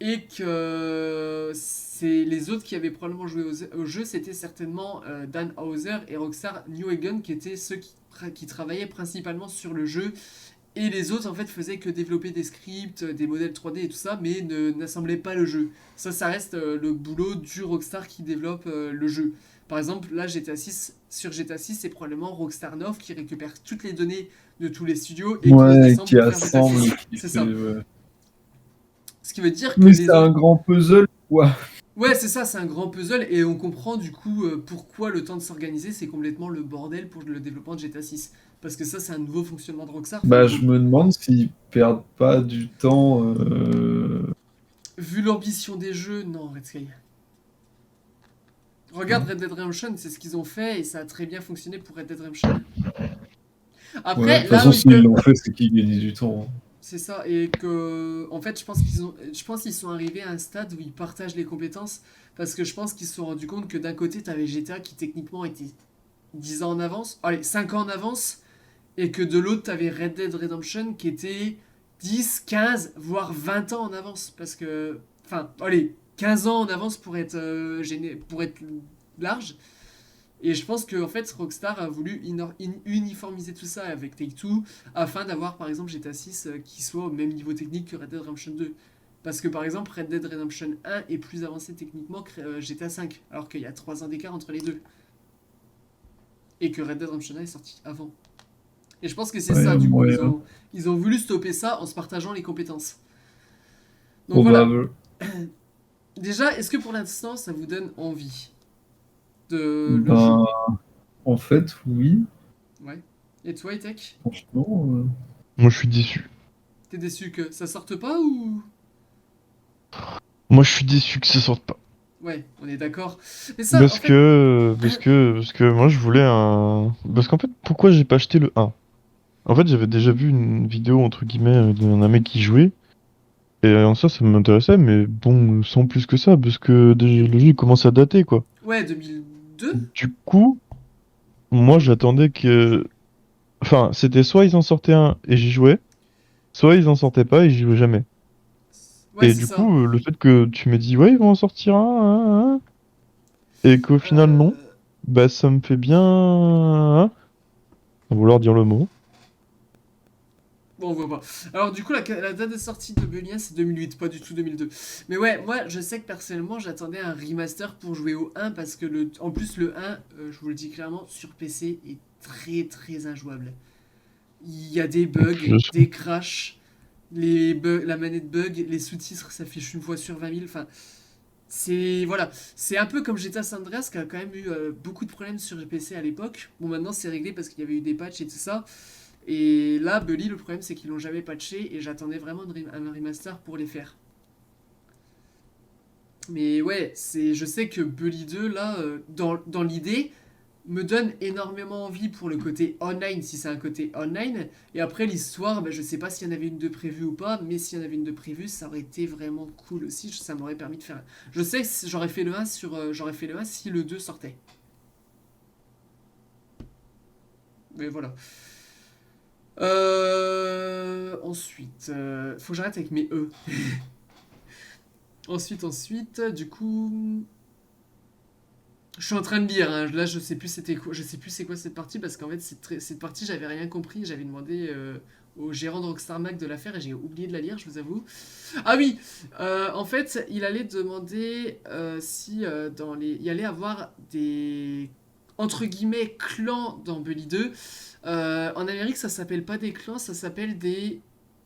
Et que c'est les autres qui avaient probablement joué au jeu, c'était certainement Dan Houser et Rockstar New Hagen qui étaient ceux qui travaillaient principalement sur le jeu. Et les autres en fait faisaient que développer des scripts, des modèles 3D et tout ça, mais n'assemblaient pas le jeu. Ça reste le boulot du Rockstar qui développe le jeu. Par exemple, là GTA 6, sur GTA 6, c'est probablement Rockstar North qui récupère toutes les données de tous les studios et qui les Ouais, assemble qui pour faire GTA assemble, 6. qui C'est fait. ça. Ouais. Ce qui veut dire que Mais c'est les un autres. grand puzzle, quoi. Ouais, c'est ça, c'est un grand puzzle et on comprend du coup pourquoi le temps de s'organiser c'est complètement le bordel pour le développement de GTA 6. Parce que ça, c'est un nouveau fonctionnement de Rockstar. Bah, je me demande s'ils perdent pas du temps. Vu l'ambition des jeux, non, Red Sky. Regarde Ouais, Red Dead Redemption, c'est ce qu'ils ont fait et ça a très bien fonctionné pour Red Dead Redemption. ouais, de Après, toute là façon, où ils s'ils peuvent. l'ont fait, c'est qu'ils gagnent du temps, hein. C'est ça, et que. En fait, je pense qu'ils sont arrivés à un stade où ils partagent les compétences parce que je pense qu'ils se sont rendus compte que d'un côté, t'avais GTA qui techniquement était 10 ans en avance, allez, 5 ans en avance, et que de l'autre, t'avais Red Dead Redemption qui était 10, 15, voire 20 ans en avance. Parce que, enfin, allez, 15 ans en avance pour être, pour être large. Et je pense que en fait, Rockstar a voulu uniformiser tout ça avec Take-Two afin d'avoir par exemple GTA 6 qui soit au même niveau technique que Red Dead Redemption 2. Parce que par exemple, Red Dead Redemption 1 est plus avancé techniquement que GTA 5, alors qu'il y a 3 ans d'écart entre les deux. Et que Red Dead Redemption 1 est sorti avant. Et je pense que c'est Ouais, ça, du coup, moyen. ils ont voulu stopper ça en se partageant les compétences. Donc voilà. Probable. Déjà, est-ce que pour l'instant, ça vous donne envie de le jeu? Ben, en fait, oui, Ouais. Et toi, Tech, franchement. Moi, je suis déçu. t'es déçu que ça sorte pas ou... Moi, je suis déçu que ça sorte pas. Ouais, on est d'accord. Mais ça, en fait... Parce que moi, je voulais un. Parce qu'en fait, pourquoi j'ai pas acheté le 1? En fait, j'avais déjà vu une vidéo, entre guillemets, d'un mec qui jouait. Et en ça m'intéressait, mais bon, sans plus que ça, parce que déjà, le jeu il commence à dater, quoi. Ouais, 2002? Du coup, moi, j'attendais que. Enfin, c'était soit ils en sortaient un et j'y jouais, soit ils en sortaient pas et j'y jouais jamais. Ouais, Et c'est du ça. coup, le fait que tu m'aies dit, ouais, ils vont en sortir un, et qu'au final, non, Euh... bah, ça me fait bien, sans vouloir dire le mot. Bon, on voit pas. Alors, du coup, la date de sortie de Bully 1, c'est 2008, pas du tout 2002. Mais ouais, moi, je sais que personnellement, j'attendais un remaster pour jouer au 1 parce que, en plus, le 1, je vous le dis clairement, sur PC est très très injouable. Il y a des bugs, Je sais. des crashs, la manette bug, les sous-titres s'affichent une fois sur 20 000. Enfin, c'est voilà, c'est un peu comme GTA San Andreas qui a quand même eu beaucoup de problèmes sur PC à l'époque. Bon, maintenant c'est réglé parce qu'il y avait eu des patchs et tout ça. Et là, Bully, le problème c'est qu'ils l'ont jamais patché et j'attendais vraiment un remaster pour les faire. Mais ouais, je sais que Bully 2, là, dans l'idée, me donne énormément envie pour le côté online, si c'est un côté online. Et après, l'histoire, bah, je sais pas s'il y en avait une de prévue ou pas, mais s'il y en avait une de prévue, ça aurait été vraiment cool aussi. Ça m'aurait permis de faire. Je sais que j'aurais fait le 1 j'aurais fait le 1 si le 2 sortait. Mais voilà. Ensuite, faut que j'arrête avec mes E. Ensuite, du coup. Je suis en train de lire, hein. Là je sais plus c'était quoi, je sais plus c'est quoi cette partie parce qu'en fait cette partie j'avais rien compris, j'avais demandé au gérant de Rockstar Mag de la faire et j'ai oublié de la lire, je vous avoue. Ah oui, en fait il allait demander si il y allait avoir des entre guillemets clans dans Bully 2. En Amérique ça s'appelle pas des clans, ça s'appelle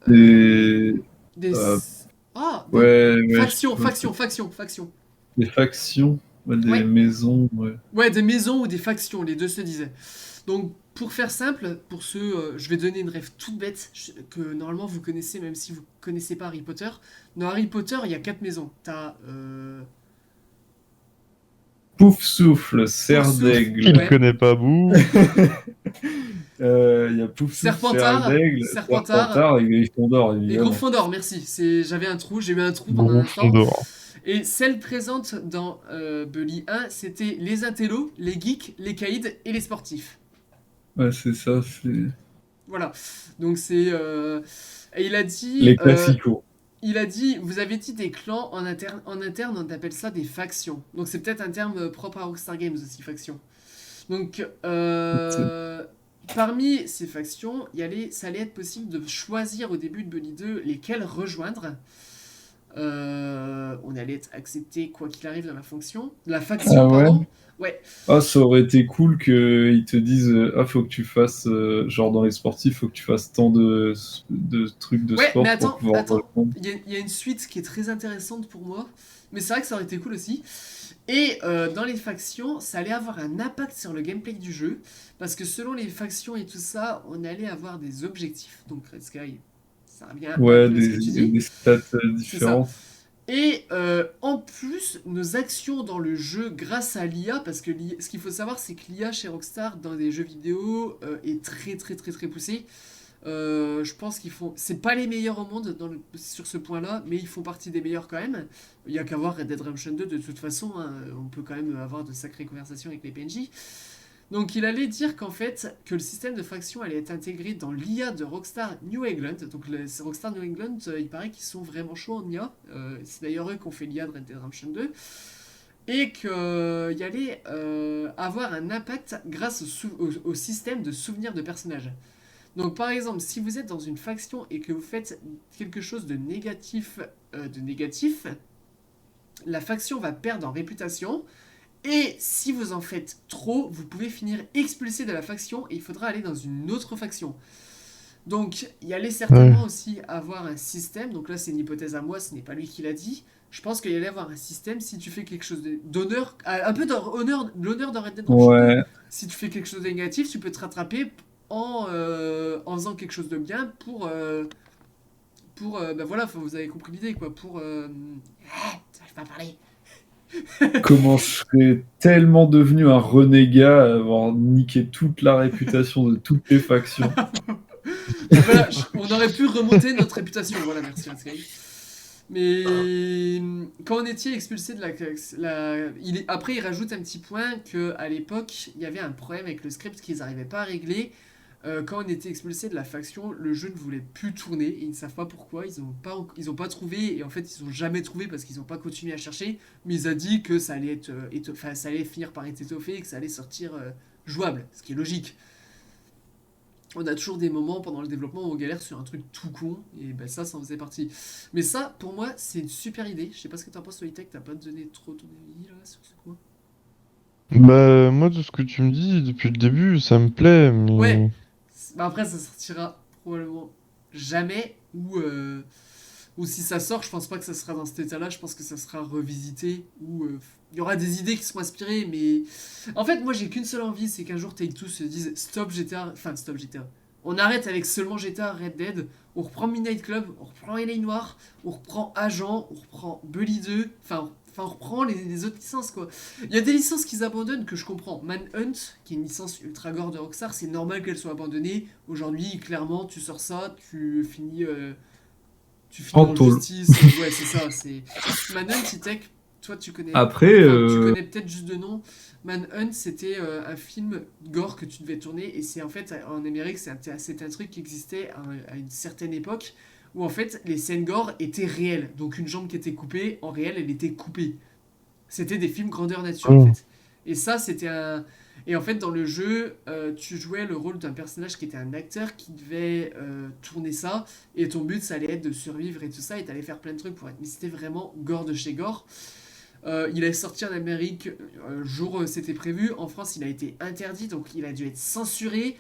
euh, Des. des euh, des ouais, ouais, je factions, vois, factions, factions, factions. des factions, ouais, des Ouais. maisons, ouais. Ouais, des maisons ou des factions, les deux se disaient. Donc, pour faire simple, pour ceux, je vais donner une rêve toute bête que normalement vous connaissez, même si vous connaissez pas Harry Potter. Dans Harry Potter, il y a quatre maisons. T'as Pouf souffle, cerf Poufsouffle, Qui d'aigle. le ouais. connaît pas, bouh. Il y a Pouf souffle, cerf Serpentard, d'aigle, Serpentard serpentard et Gryffondor, et évidemment. Gryffondor. Merci. J'avais un trou, j'ai eu un trou pendant un instant. Gryffondor. Et celle présente dans Bully 1, c'était les intellos, les geeks, les caïds et les sportifs. Ouais, c'est ça, c'est Voilà. Donc c'est et les classicos. il a dit, vous avez dit des clans en interne, on appelle ça des factions. Donc c'est peut-être un terme propre à Rockstar Games aussi, faction. Donc parmi ces factions, ça allait être possible de choisir au début de Bully 2 lesquelles rejoindre. On allait être accepté quoi qu'il arrive dans la Ah faction, ouais? pardon. Ouais, Ah, ça aurait été cool qu'ils te disent ah, faut que tu fasses, genre dans les sportifs, faut que tu fasses tant de trucs de ouais, mais sport pour attends, pouvoir attends. reprendre. Il y a une suite qui est très intéressante pour moi. Mais c'est vrai que ça aurait été cool aussi. Et dans les factions, ça allait avoir un impact sur le gameplay du jeu. Parce que selon les factions et tout ça, on allait avoir des objectifs. Donc Red Sky, ça revient un Ouais, peu à ce que tu dis. des stats C'est ça. différentes. Et en plus, nos actions dans le jeu grâce à l'IA, parce que ce qu'il faut savoir, c'est que l'IA chez Rockstar dans des jeux vidéo est très très très très poussée. Je pense qu'ils font. C'est pas les meilleurs au monde sur ce point-là, mais ils font partie des meilleurs quand même. Il y a qu'à voir Red Dead Redemption 2 de toute façon, hein, on peut quand même avoir de sacrées conversations avec les PNJ. Donc il allait dire qu'en fait, que le système de faction allait être intégré dans l'IA de Rockstar New England. Donc Rockstar New England, il paraît qu'ils sont vraiment chauds en IA. C'est d'ailleurs eux qui ont fait l'IA de Red Dead Redemption 2. Et qu'il y allait avoir un impact grâce au système de souvenirs de personnages. Donc par exemple, si vous êtes dans une faction et que vous faites quelque chose de négatif, la faction va perdre en réputation. Et si vous en faites trop, vous pouvez finir expulsé de la faction et il faudra aller dans une autre faction. Donc, il allait certainement aussi avoir un système. Donc là, c'est une hypothèse à moi, ce n'est pas lui qui l'a dit. Je pense qu'il allait avoir un système si tu fais quelque chose d'honneur, un peu l'honneur de Red Dead Redemption 2. Ouais. Si tu fais quelque chose de négatif, tu peux te rattraper en faisant quelque chose de bien pour bah voilà, vous avez compris l'idée quoi, pour j'arrive pas à parler. Comment je serais tellement devenu un renégat à avoir niqué toute la réputation de toutes les factions. Voilà, on aurait pu remonter notre réputation. Voilà, merci Sky. Mais quand on était expulsé de après, il rajoute un petit point que à l'époque, il y avait un problème avec le script qu'ils n'arrivaient pas à régler. Quand on était expulsé de la faction, le jeu ne voulait plus tourner et ils ne savent pas pourquoi. Ils ont pas trouvé et en fait ils ont jamais trouvé parce qu'ils n'ont pas continué à chercher. Mais ils ont dit que ça allait ça allait finir par être étoffé et que ça allait sortir jouable, ce qui est logique. On a toujours des moments pendant le développement où on galère sur un truc tout con, et ben ça en faisait partie. Mais ça, pour moi, c'est une super idée. Je sais pas ce que t'en penses, Solitech, t'as pas donné trop ton avis là sur ce coup. Bah, moi, de ce que tu me dis depuis le début, ça me plaît, Ouais, mais. bah après ça sortira probablement jamais, ou si ça sort, je pense pas que ça sera dans cet état-là, je pense que ça sera revisité, ou il y aura des idées qui seront inspirées, mais... En fait, moi j'ai qu'une seule envie, c'est qu'un jour Take-Two se dise stop GTA, enfin stop GTA. On arrête avec seulement GTA, Red Dead, on reprend Midnight Club, on reprend LA Noire, on reprend Agent, on reprend Bully 2, enfin on reprend les autres licences quoi. Il y a des licences qu'ils abandonnent que je comprends. Manhunt, qui est une licence ultra gore de Rockstar, c'est normal qu'elle soit abandonnée. Aujourd'hui, clairement, tu sors ça, tu finis En dans tôle. justice. Ouais, c'est ça. C'est Manhunt, Tech. Toi, tu connais. Après, Enfin, tu connais peut-être juste de nom. Manhunt, c'était un film gore que tu devais tourner. Et c'est en fait, en Amérique, c'est un truc qui existait à une certaine époque où en fait, les scènes gore étaient réelles. Donc, une jambe qui était coupée, en réel, elle était coupée. C'était des films grandeur nature en Oh. fait. Et ça, c'était un. Et en fait, dans le jeu, tu jouais le rôle d'un personnage qui était un acteur qui devait tourner ça. Et ton but, ça allait être de survivre et tout ça. Et t'allais faire plein de trucs pour être. Mais c'était vraiment gore de chez gore. Il est sorti en Amérique jour c'était prévu. En France, il a été interdit, donc il a dû être censuré.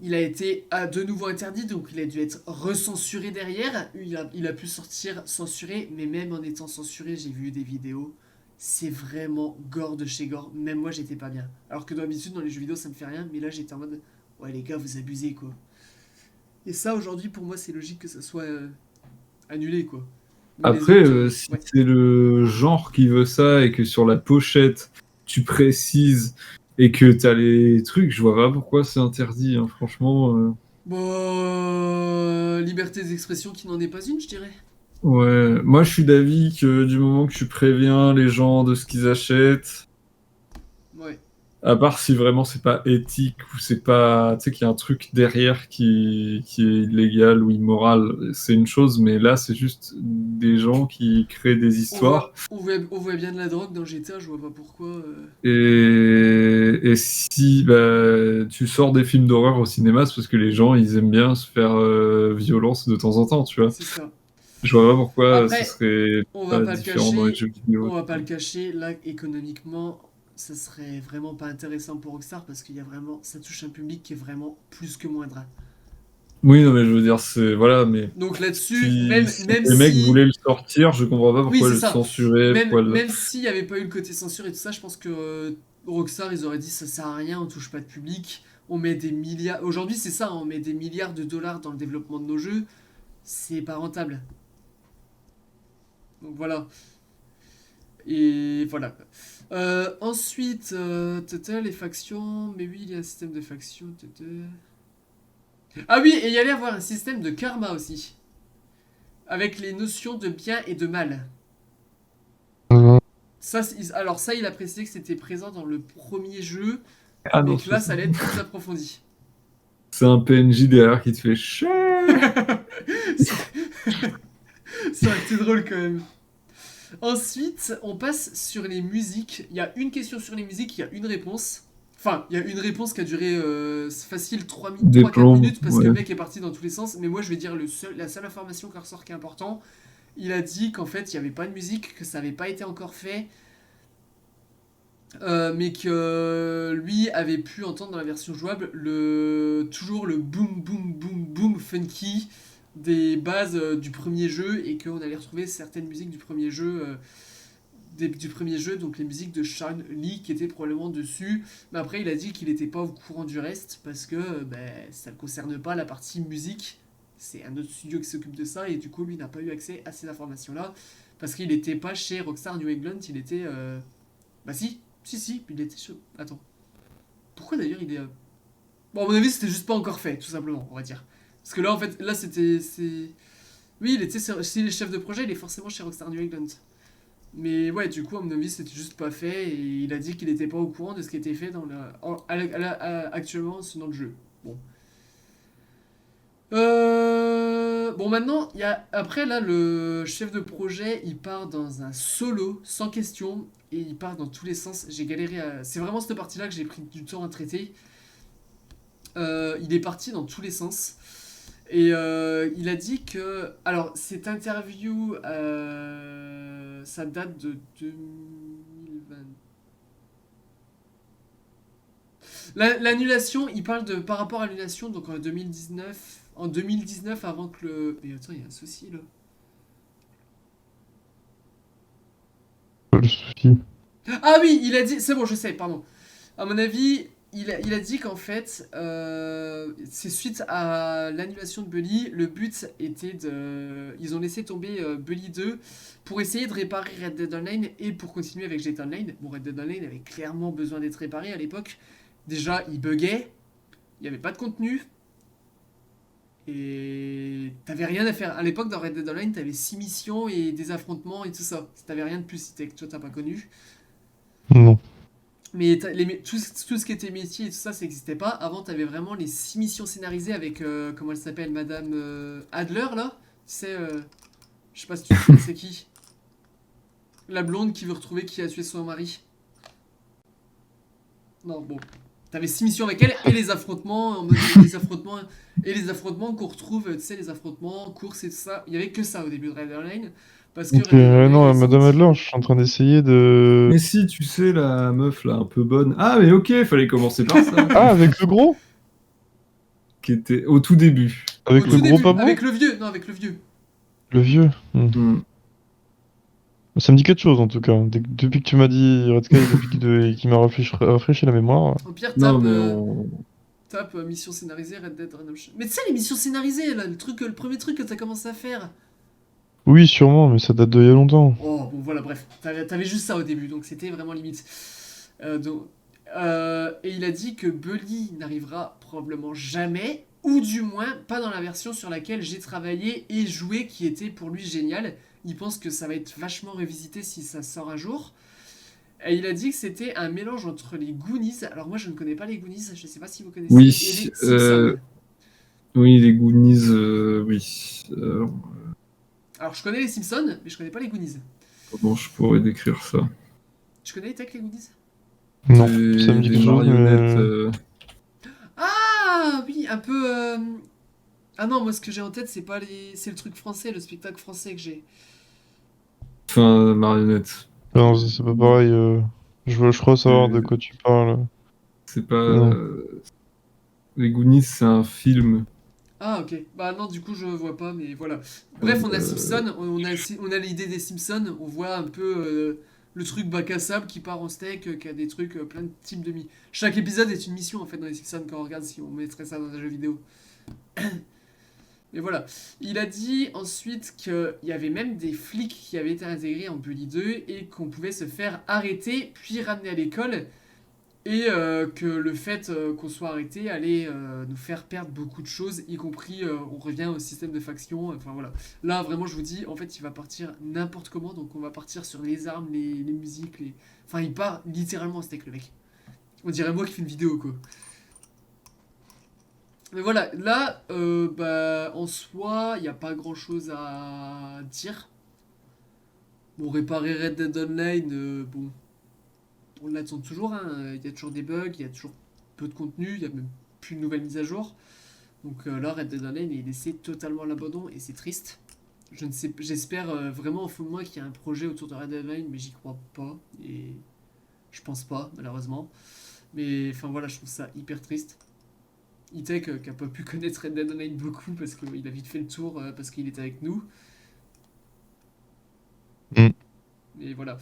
Il a été de nouveau interdit, donc il a dû être recensuré derrière. Il a pu sortir censuré, mais même en étant censuré, j'ai vu des vidéos. C'est vraiment gore de chez gore. Même moi, j'étais pas bien. Alors que d'habitude, dans les jeux vidéo, ça me fait rien. Mais là, j'étais en mode, ouais, les gars, vous abusez, quoi. Et ça, aujourd'hui, pour moi, c'est logique que ça soit annulé, quoi. Mais les après, autres, si ouais. c'est le genre qui veut ça et que sur la pochette, tu précises et que t'as les trucs, je vois pas pourquoi c'est interdit, hein, franchement. Bon, liberté d'expression qui n'en est pas une, je dirais. Ouais, moi je suis d'avis que du moment que tu préviens les gens de ce qu'ils achètent, Ouais. à part si vraiment c'est pas éthique ou c'est pas, tu sais qu'il y a un truc derrière qui est illégal ou immoral, c'est une chose, mais là c'est juste des gens qui créent des histoires. On voit bien de la drogue dans GTA, je vois pas pourquoi. Et si bah, tu sors des films d'horreur au cinéma, c'est parce que les gens ils aiment bien se faire violence de temps en temps, tu vois. C'est ça. Je vois pas pourquoi ce Après, serait on va pas pas le différent dans les cacher, jeux vidéo. on va pas le cacher, là, économiquement, ça serait vraiment pas intéressant pour Rockstar parce qu'il y a vraiment, ça touche un public qui est vraiment plus que moindre. Oui, non, mais je veux dire, c'est. Voilà, mais Donc là-dessus, si même les mecs si. voulaient le sortir, je comprends pas Oui, pourquoi c'est le ça. censurer, pourquoi le. Même s'il n'y avait pas eu le côté censure et tout ça, je pense que Rockstar, ils auraient dit ça sert à rien, on touche pas de public, on met des milliards. Aujourd'hui, c'est ça, on met des milliards de dollars dans le développement de nos jeux, c'est pas rentable. Donc voilà. Et voilà. Ensuite, les factions. Mais oui, il y a un système de factions. Ah oui, et il y allait avoir un système de karma aussi. Avec les notions de bien et de mal. Alors ça, il a précisé que c'était présent dans le premier jeu, Ah mais non, que là, c'est ça allait être plus approfondi. c'est un PNJ derrière qui te fait chier. Ça aurait été drôle quand même. Ensuite, on passe sur les musiques. Il y a une question sur les musiques, il y a une réponse. Enfin, il y a une réponse qui a duré facile Des 3-4 plombs, minutes parce que le ouais. mec est parti dans tous les sens. Mais moi, je vais dire la seule information qui ressort qui est important. Il a dit qu'en fait, il n'y avait pas de musique, que ça n'avait pas été encore fait, mais que lui avait pu entendre dans la version jouable toujours le boom boom boom boom funky des bases du premier jeu et qu'on allait retrouver certaines musiques du premier jeu, donc les musiques de Sean Lee qui étaient probablement dessus. Mais après, il a dit qu'il n'était pas au courant du reste parce que ça ne concerne pas la partie musique. C'est un autre studio qui s'occupe de ça et du coup, lui n'a pas eu accès à ces informations-là parce qu'il n'était pas chez Rockstar New England, il était. Bah si, il était chez. Attends. Pourquoi d'ailleurs il est. Bon, à mon avis, c'était juste pas encore fait, tout simplement, on va dire. Parce que là, en fait, là, c'était. Oui, il était. Si les chefs de projet, il est forcément chez Rockstar New England. Mais ouais, du coup, à mon avis, c'était juste pas fait et il a dit qu'il était pas au courant de ce qui était fait dans actuellement dans le jeu. Bon. Bon, maintenant, il y a... après, là, le chef de projet, il part dans un solo, sans question, et il part dans tous les sens. J'ai galéré à... C'est vraiment cette partie-là que j'ai pris du temps à traiter. Il est parti dans tous les sens. Et il a dit que... Alors, cette interview, ça date de 2020. L'annulation, il parle de par rapport à l'annulation, donc en 2019. En 2019, avant que le. Mais attends, il y a un souci là. Pas le souci. Ah oui, il a dit. C'est bon, je sais, pardon. À mon avis, il a dit qu'en fait, c'est suite à l'annulation de Bully, le but était de. Ils ont laissé tomber Bully 2 pour essayer de réparer Red Dead Online et pour continuer avec GTA Online. Bon, Red Dead Online avait clairement besoin d'être réparé à l'époque. Déjà, il buguait, il n'y avait pas de contenu. Et t'avais rien à faire. À l'époque, dans Red Dead Online, t'avais 6 missions et des affrontements et tout ça. T'avais rien de plus si toi t'as pas connu. Non. Mais tout ce qui était métier et tout ça, ça n'existait pas. Avant, t'avais vraiment les 6 missions scénarisées avec, comment elle s'appelle, Madame Adler, là. C'est, je sais pas si tu sais c'est qui. La blonde qui veut retrouver qui a tué son mari. Non, bon. T'avais 6 missions avec elle et les affrontements, en mode les affrontements qu'on retrouve, tu sais, les affrontements, courses et tout ça. Il y avait que ça au début de Red Dead Online. Parce que Ok, Red Dead Online non, est Madame sorti. Adler, je suis en train d'essayer de... Mais si, tu sais, la meuf là, un peu bonne. Ah, mais ok, fallait commencer par ça. Ah, avec le gros? Qui était au tout début. Au Avec le tout gros début, pas beau? avec le vieux. Non, avec le vieux. Le vieux? Hmm. Ça me dit quelque chose en tout cas. Depuis que tu m'as dit Red Sky, qu'il m'a rafraîchi la mémoire. Au pire, Non, mais on. tape mission scénarisée Red Dead Redemption. Mais tu sais, les missions scénarisées, là, le premier truc que t'as commencé à faire. Oui, sûrement, mais ça date d'il y a longtemps. Oh, bon, voilà, bref. T'avais juste ça au début, donc c'était vraiment limite. Donc, et il a dit que Bully n'arrivera probablement jamais, ou du moins pas dans la version sur laquelle j'ai travaillé et joué, qui était pour lui génial. Il pense que ça va être vachement revisité si ça sort un jour. Et il a dit que c'était un mélange entre les Goonies. Alors moi, je ne connais pas les Goonies, je ne sais pas si vous connaissez. Et Oui, les Simpsons. oui, les Goonies, oui. Alors je connais les Simpsons, mais je connais pas les Goonies. Comment je pourrais décrire ça? Tu connais Tech les Goonies? Non, ça me dit Des quelque chose, marionnettes. mais... Ah oui, un peu. Ah non, moi ce que j'ai en tête, c'est pas les. C'est le truc français, le spectacle français que j'ai. Enfin, marionnettes. Non, c'est pas pareil. Je crois savoir de Euh, quoi tu parles. C'est pas. Non. Les Goonies, c'est un film. Ah ok. Bah non, du coup je vois pas, mais voilà. Bref, on a Euh, Simpson, on a l'idée des Simpsons, on voit un peu le truc bac à sable qui part en steak, qui a des trucs, plein de types de Chaque épisode est une mission en fait dans les Simpsons quand on regarde si on mettrait ça dans un jeu vidéo. Et voilà. Il a dit ensuite qu'il y avait même des flics qui avaient été intégrés en Bully 2 et qu'on pouvait se faire arrêter puis ramener à l'école. Et que le fait qu'on soit arrêté allait nous faire perdre beaucoup de choses, y compris on revient au système de faction. Enfin voilà. Là vraiment je vous dis, en fait il va partir n'importe comment, donc on va partir sur les armes, les musiques, les... Enfin il part littéralement en steak le mec. On dirait moi qui fais une vidéo quoi. Mais voilà, là, bah, en soi, il n'y a pas grand chose à dire. Bon, réparer Red Dead Online, bon, on l'attend toujours, hein. Il y a toujours des bugs, il y a toujours peu de contenu, il y a même plus de nouvelles mises à jour. Donc là, Red Dead Online est laissé totalement à l'abandon et c'est triste. Je ne sais, j'espère vraiment au fond de moi qu'il y a un projet autour de Red Dead Online, mais j'y crois pas et je pense pas, malheureusement. Mais enfin voilà, je trouve ça hyper triste. E-Tech qui a pas pu connaître Red Dead Online beaucoup parce qu'il a vite fait le tour parce qu'il était avec nous. Mm. Et voilà.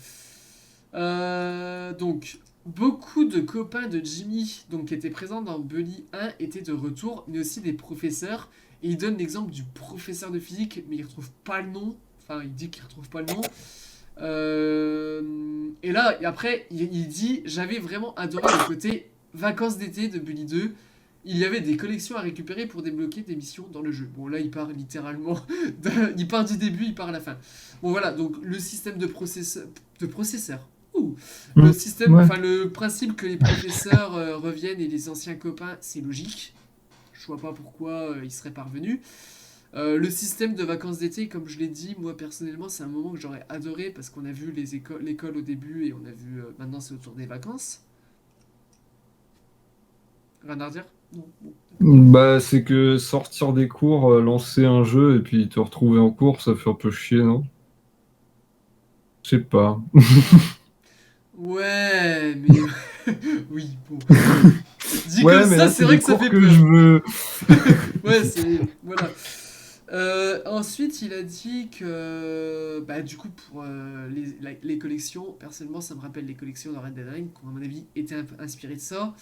Donc, beaucoup de copains de Jimmy donc, qui étaient présents dans Bully 1 étaient de retour, mais aussi des professeurs. Et il donne l'exemple du professeur de physique, mais il retrouve pas le nom. Enfin, il dit qu'il retrouve pas le nom. Et là, et après, il dit j'avais vraiment adoré le côté vacances d'été de Bully 2. Il y avait des collections à récupérer pour débloquer des missions dans le jeu. Bon, là, il part littéralement. Il part du début, il part à la fin. Bon, voilà, donc le système de processeur. Ouh. Le système, ouais. enfin, le principe que les professeurs reviennent et les anciens copains, c'est logique. Je vois pas pourquoi ils seraient parvenus. Le système de vacances d'été, comme je l'ai dit, moi personnellement, c'est un moment que j'aurais adoré parce qu'on a vu l'école au début et on a vu maintenant c'est autour des vacances. Rien à redire? Non. Bon. Bah, c'est que sortir des cours, lancer un jeu et puis te retrouver en cours, ça fait un peu chier, non? Je sais pas. Ouais, mais oui, bon. Dit Ouais, comme mais ça, là, c'est c'est vrai les que ça cours fait que peur. je veux. Ouais, c'est. Voilà. Ensuite, il a dit que. Bah, du coup, pour les collections, personnellement, ça me rappelle les collections de Red Dead Online, qui, à mon avis, étaient un peu inspirées de ça.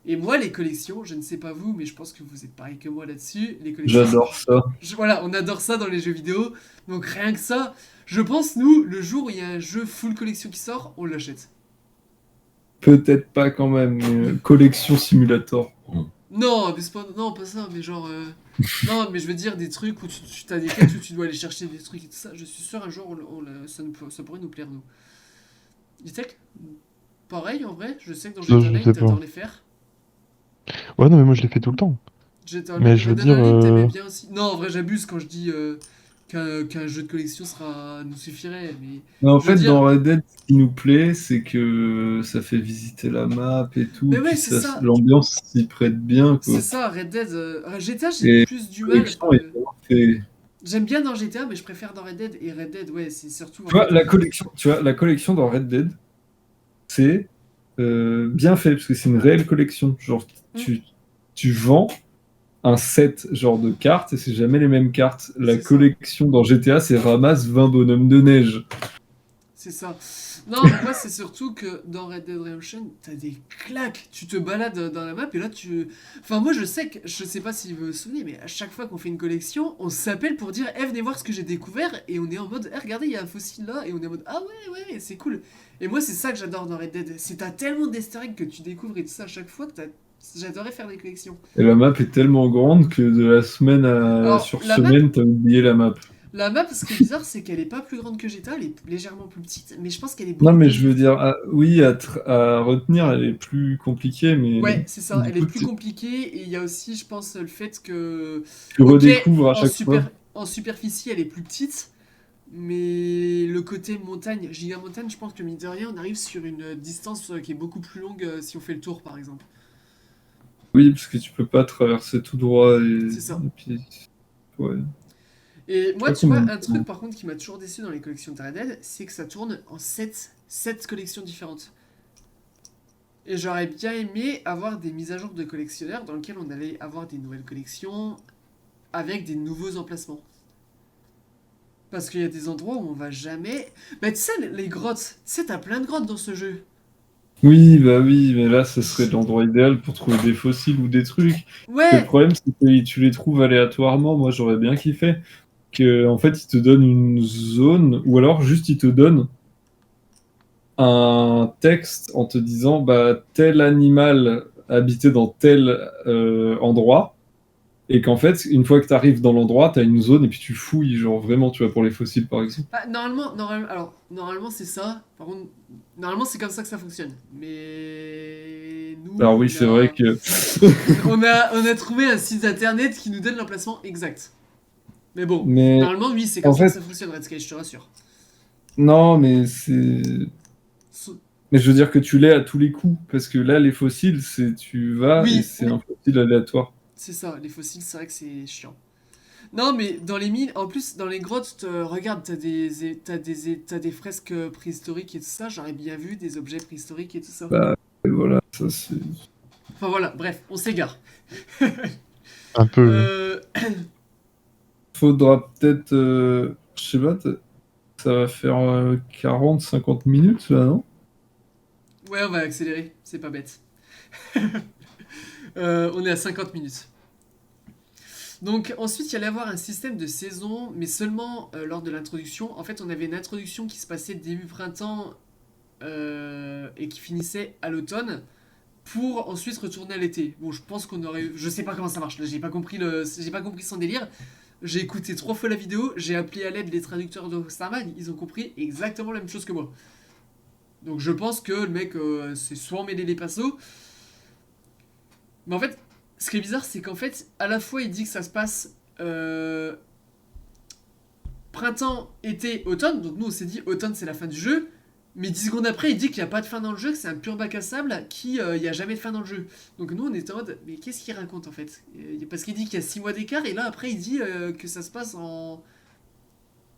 Et moi, les collections, je ne sais pas vous, mais je pense que vous êtes pareil que moi là-dessus. Les collections. J'adore ça. Voilà, on adore ça dans les jeux vidéo. Donc, rien que ça, je pense, nous, le jour où il y a un jeu full collection qui sort, on l'achète. Peut-être pas quand même, mais collection simulator. Non, mais c'est pas, non, pas ça, mais genre. Non, mais je veux dire des trucs où tu as des quêtes où tu dois aller chercher des trucs et tout ça. Je suis sûr un jour ça pourrait nous plaire, nous. Tech pareil en vrai, je sais que dans Ça, GTA je Online sais pas. t'adores les faire. Ouais, non, mais moi je l'ai fait tout le temps. GTA Mais je veux Red Dead dire, Online t'aimais bien aussi. Non, en vrai, j'abuse quand je dis qu'un jeu de collection nous suffirait, mais Mais en je veux fait, dans dire. Red Dead, ce qui nous plaît, c'est que ça fait visiter la map et tout, Mais et ouais, puis c'est ça, ça, l'ambiance s'y prête bien, c'est quoi. ça, Red Dead. GTA, j'ai Et plus du la mal. collection est vraiment fait. J'aime bien dans GTA, mais je préfère dans Red Dead. Et Red Dead, ouais, c'est surtout en Tu vois, fait. la collection dans Red Dead, c'est bien fait, parce que c'est une réelle collection. Genre, Hmm, tu vends un set genre de cartes, et c'est jamais les mêmes cartes. La c'est ça. collection dans GTA, c'est ramasse 20 bonhommes de neige. C'est ça. Non, moi, c'est surtout que dans Red Dead Redemption, t'as des claques. Tu te balades dans la map et là, tu. Enfin, moi, je sais que. Je sais pas si vous vous souvenez, mais à chaque fois qu'on fait une collection, on s'appelle pour dire eh, venez voir ce que j'ai découvert. Et on est en mode eh, regardez, il y a un fossile là. Et on est en mode ah ouais, c'est cool. Et moi, c'est ça que j'adore dans Red Dead. C'est t'as tellement d'easter eggs que tu découvres et tout ça à chaque fois que j'adorais faire des collections. Et la map est tellement grande que de la semaine Alors, sur semaine, t'as oublié la map. la map, ce qui est bizarre, c'est qu'elle est pas plus grande que GTA, elle est légèrement plus petite, mais je pense qu'elle est Non, beaucoup mais plus je veux vivante. dire, oui, à retenir, elle est plus compliquée, mais Ouais, c'est ça, du elle est coup, plus compliquée et il y a aussi, je pense, le fait que, tu ok, redécouvres à chaque fois. en superficie, elle est plus petite, mais le côté montagne, giga montagne, je pense que mine de rien, on arrive sur une distance qui est beaucoup plus longue si on fait le tour, par exemple. Oui, parce que tu peux pas traverser tout droit C'est ça. et puis, ouais. Et Je sais moi, pas tu combien vois, de un truc temps. par contre qui m'a toujours déçu dans les collections de Red Dead, c'est que ça tourne en sept collections différentes. Et j'aurais bien aimé avoir des mises à jour de collectionneurs dans lesquelles on allait avoir des nouvelles collections avec des nouveaux emplacements. Parce qu'il y a des endroits où on va jamais. Mais tu sais, les grottes, tu sais, t'as plein de grottes dans ce jeu. Oui, bah oui, mais là, ce serait l'endroit idéal pour trouver des fossiles ou des trucs. Que le Ouais, problème, c'est que tu les trouves aléatoirement. Moi, j'aurais bien kiffé que, en fait, ils te donnent une zone, ou alors juste ils te donnent un texte en te disant bah, tel animal habitait dans tel endroit, et qu'en fait, une fois que tu arrives dans l'endroit, tu as une zone et puis tu fouilles, genre vraiment, tu vois, pour les fossiles par exemple. Ah, normalement c'est ça. Par contre, normalement c'est comme ça que ça fonctionne. Mais nous, Alors oui, c'est vrai que. on a trouvé un site internet qui nous donne l'emplacement exact. Mais bon, Mais normalement oui, c'est comme en ça que fait, ça fonctionne, Red Sky, je te rassure. non, mais c'est. So- Mais je veux dire que tu l'es à tous les coups, parce que là, les fossiles, c'est tu vas et Oui, c'est oui, un fossile aléatoire. c'est ça. Les fossiles, c'est vrai que c'est chiant. Non, mais dans les mines, en plus, dans les grottes, regarde, t'as des fresques préhistoriques et tout ça. J'aurais bien vu des objets préhistoriques et tout ça. Bah, et voilà, ça c'est. Enfin voilà, bref, on s'égare. Un peu. Euh, Faudra peut-être. Je sais pas, ça va faire 40-50 minutes là, non? Ouais, on va accélérer, c'est pas bête. On est à 50 minutes. Donc ensuite, il y allait avoir un système de saison, mais seulement lors de l'introduction. En fait, on avait une introduction qui se passait début printemps et qui finissait à l'automne, pour ensuite retourner à l'été. Bon, je pense qu'on aurait... Je sais pas comment ça marche, là, j'ai pas compris son délire. J'ai écouté 3 fois la vidéo, j'ai appelé à l'aide les traducteurs de Starman, ils ont compris exactement la même chose que moi. Donc je pense que le mec s'est soit emmêlé les pinceaux. Mais en fait, ce qui est bizarre, c'est qu'en fait, à la fois il dit que ça se passe printemps, été, automne. Donc nous on s'est dit automne c'est la fin du jeu. Mais 10 secondes après, il dit qu'il n'y a pas de fin dans le jeu, que c'est un pur bac à sable, qu'il n'y a jamais de fin dans le jeu. Donc nous on était en mode, mais qu'est-ce qu'il raconte en fait? Parce qu'il dit qu'il y a 6 mois d'écart, et là après il dit que ça se passe en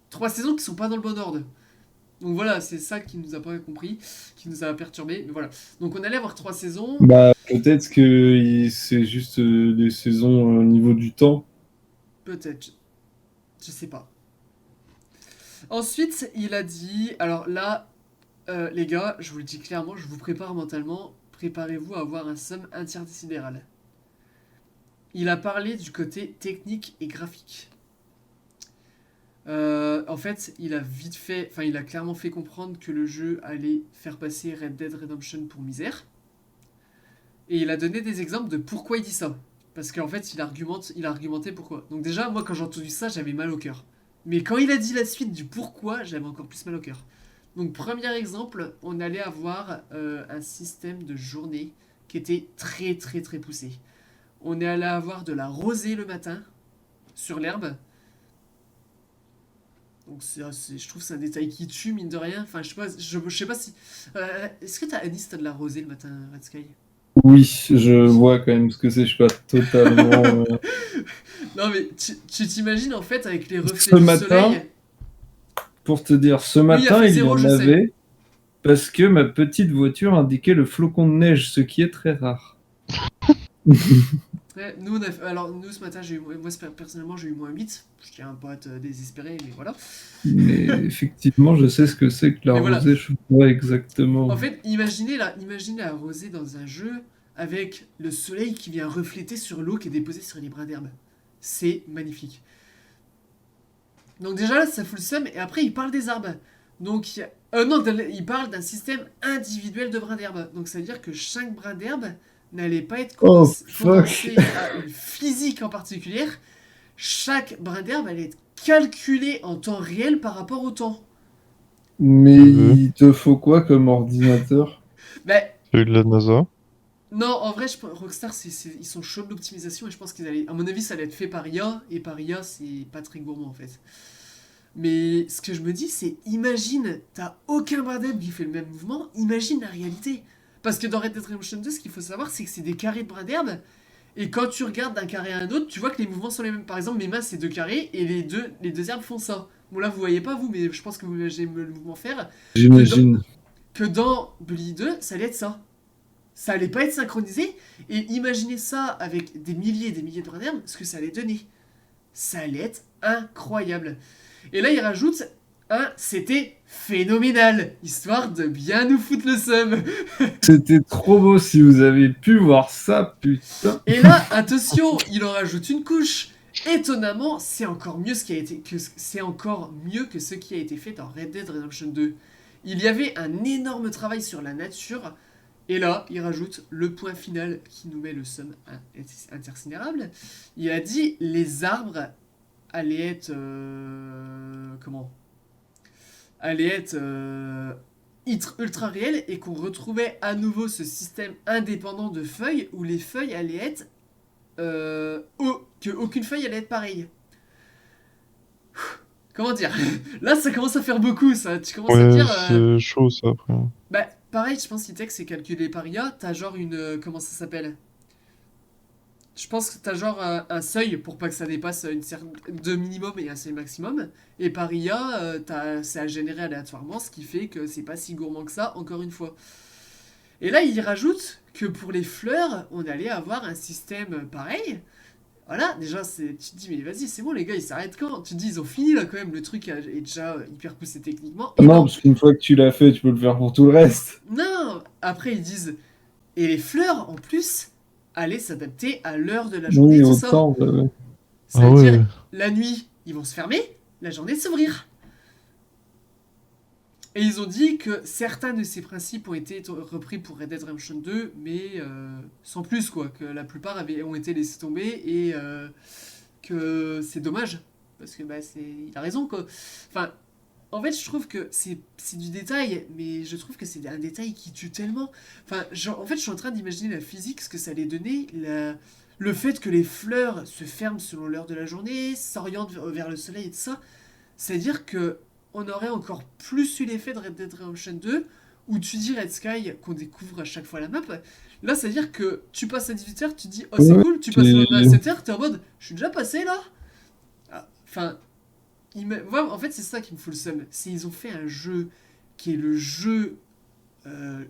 3 saisons qui sont pas dans le bon ordre. Donc voilà, c'est ça qui nous a pas compris, qui nous a perturbé. Mais voilà. Donc on allait avoir 3 saisons. Bah, peut-être que c'est juste des saisons au niveau du temps. Peut-être. Je sais pas. Ensuite, il a dit. Alors là, les gars, je vous le dis clairement, je vous prépare mentalement. Préparez-vous à avoir un somme interdécidéral. Il a parlé du côté technique et graphique. En fait, il a vite fait. Enfin, il a clairement fait comprendre que le jeu allait faire passer Red Dead Redemption pour misère. Et il a donné des exemples de pourquoi il dit ça. Parce qu'en fait, il a argumenté pourquoi. Donc déjà, moi, quand j'ai entendu ça, j'avais mal au cœur. Mais quand il a dit la suite du pourquoi, j'avais encore plus mal au cœur. Donc premier exemple, on allait avoir un système de journée qui était très très très poussé. On est allé avoir de la rosée le matin sur l'herbe. Donc je trouve que c'est un détail qui tue mine de rien. Enfin je sais pas si... Est-ce que t'as Anis, t'as de la rosée le matin, Red Sky? Oui, je vois quand même ce que c'est, je suis pas totalement. Non mais tu t'imagines en fait avec les reflets Ce du matin, soleil. pour te dire, ce Oui, il a matin, fait il y 0, en je sais. avait parce que ma petite voiture indiquait le flocon de neige, ce qui est très rare. Ouais, nous, alors, nous, ce matin, personnellement, j'ai eu -8. Je tiens un pote désespéré, mais voilà. Mais effectivement, je sais ce que c'est que la Mais voilà. rosée, je vois exactement. En fait, imaginez la rosée dans un jeu avec le soleil qui vient refléter sur l'eau qui est déposée sur les brins d'herbe. C'est magnifique. Donc déjà là, ça fout le seum. Et après, il parle des arbres. Donc, non, il parle d'un système individuel de brins d'herbe. Donc ça veut dire que chaque brin d'herbe n'allait pas être Oh, condensé à une physique en particulier. Chaque brin d'herbe allait être calculé en temps réel par rapport au temps. Mais il te faut quoi comme ordinateur? Ben, Celui de la NASA. non, en vrai, Rockstar, ils sont chauds de l'optimisation et je pense qu'ils allaient. À mon avis, ça allait être fait par IA et par IA, c'est pas très gourmand en fait. Mais ce que je me dis, c'est imagine, t'as aucun brin d'herbe qui fait le même mouvement, imagine la réalité. Parce que dans Red Dead Redemption 2, ce qu'il faut savoir, c'est que c'est des carrés de brin d'herbe. Et quand tu regardes d'un carré à un autre, tu vois que les mouvements sont les mêmes. Par exemple, mes mains, c'est 2 carrés et les deux herbes font ça. Bon, là, vous voyez pas, vous, mais je pense que vous imaginez le mouvement faire. J'imagine. Que dans Bully 2, ça allait être ça. Ça allait pas être synchronisé. Et imaginez ça avec des milliers et des milliers de brins d'herbe, ce que ça allait donner. Ça allait être incroyable. Et là, il rajoute c'était phénoménal, histoire de bien nous foutre le seum. C'était trop beau si vous avez pu voir ça, putain. Et là, attention, il en rajoute une couche. Étonnamment, c'est encore mieux que ce qui a été fait dans Red Dead Redemption 2. Il y avait un énorme travail sur la nature. Et là, il rajoute le point final qui nous met le somme intersidérable. Il a dit les arbres allaient être... comment allaient être ultra réels et qu'on retrouvait à nouveau ce système indépendant de feuilles où les feuilles allaient être... que aucune feuille allait être pareille. Comment dire? Là, ça commence à faire beaucoup, ça. Tu commences à Ouais, dire... c'est chaud ça après. Bah, pareil, je pense que c'est calculé par IA. T'as genre une... comment ça s'appelle? Je pense que t'as genre un seuil pour pas que ça dépasse une de minimum et un seuil maximum. Et par IA, c'est à générer aléatoirement, ce qui fait que c'est pas si gourmand que ça, encore une fois. Et là, il rajoute que pour les fleurs, on allait avoir un système pareil. Voilà, déjà, tu te dis, mais vas-y, c'est bon, les gars, ils s'arrêtent quand? Tu te dis, ils ont fini là quand même, le truc est déjà hyper poussé techniquement. Et Non, non, parce qu'une fois que tu l'as fait, tu peux le faire pour tout le reste. non, après ils disent, et les fleurs en plus allaient s'adapter à l'heure de la journée, Oui, tout ça. autant. Ça Ah veut dire, ouais. la nuit, ils vont se fermer, la journée s'ouvrir. Et ils ont dit que certains de ces principes ont été repris pour Red Dead Redemption 2, mais sans plus, quoi. Que la plupart ont été laissés tomber et que c'est dommage. Parce que, bah, il a raison, quoi. Enfin, en fait, je trouve que c'est du détail, mais je trouve que c'est un détail qui tue tellement. Enfin, en fait, je suis en train d'imaginer la physique, ce que ça allait donner, le fait que les fleurs se ferment selon l'heure de la journée, s'orientent vers le soleil et tout ça. C'est-à-dire que on aurait encore plus eu l'effet de Red Dead Redemption 2, où tu dis Red Sky, qu'on découvre à chaque fois la map. Là, c'est-à-dire que tu passes à 18h, tu dis, oh c'est Ouais, cool, tu passes à 7h, t'es en mode, je suis déjà passé là. Enfin, en fait, c'est ça qui me fout le seum. C'est ils ont fait un jeu qui est le jeu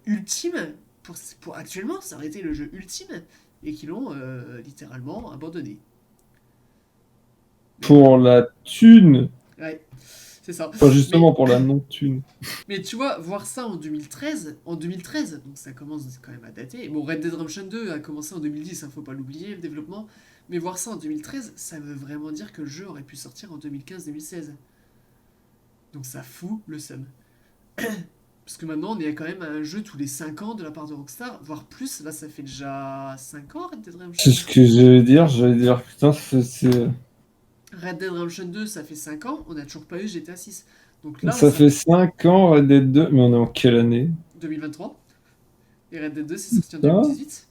ultime. Pour actuellement, ça aurait été le jeu ultime. Et qui l'ont littéralement abandonné. Pour la thune. Ouais, c'est ça. Enfin, justement, pour la non-thune. Mais tu vois, voir ça en 2013, donc ça commence quand même à dater. Bon, Red Dead Redemption 2 a commencé en 2010, faut pas l'oublier, le développement. Mais voir ça en 2013, ça veut vraiment dire que le jeu aurait pu sortir en 2015-2016. Donc ça fout le seum. Parce que maintenant, on est quand même à un jeu tous les 5 ans de la part de Rockstar, voire plus. Là, ça fait déjà 5 ans, Red Dead Redemption C'est 2. ce que j'allais dire, putain, c'est... Red Dead Redemption 2, ça fait 5 ans, on n'a toujours pas eu GTA 6. Donc là, Ça fait 5 ans, Red Dead 2, mais on est en quelle année? 2023. Et Red Dead 2, c'est sorti en Putain. 2018.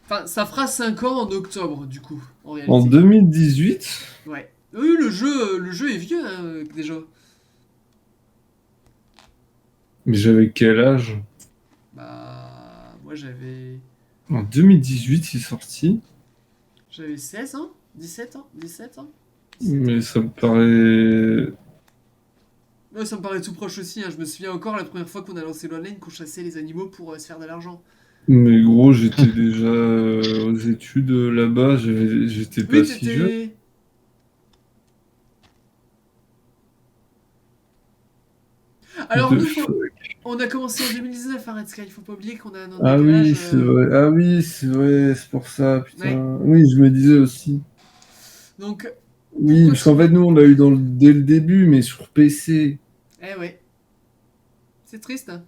Enfin, ça fera 5 ans en octobre, du coup, en réalité. En 2018? Ouais. Oui, le jeu est vieux, hein, déjà. Mais j'avais quel âge? Bah, moi j'avais... En 2018, il est sorti. J'avais 16 ans 17 ans 17 ans. Mais ça me paraît... Ouais, ça me paraît tout proche aussi, hein. Je me souviens encore la première fois qu'on a lancé l'online, qu'on chassait les animaux pour se faire de l'argent. Mais gros, j'étais déjà aux études là-bas, j'étais pas Oui, si jeune. t'étais... Alors De nous, fuck. on a commencé en 2019 à Red Sky, faut pas oublier qu'on a un an de Ah oui, décalage. c'est vrai. Ah oui, c'est vrai, c'est pour ça, putain. Ouais. Oui, je me disais aussi. Donc, Oui, parce qu'en fait, nous, on l'a eu dès le début, mais sur PC. eh ouais. C'est triste, hein.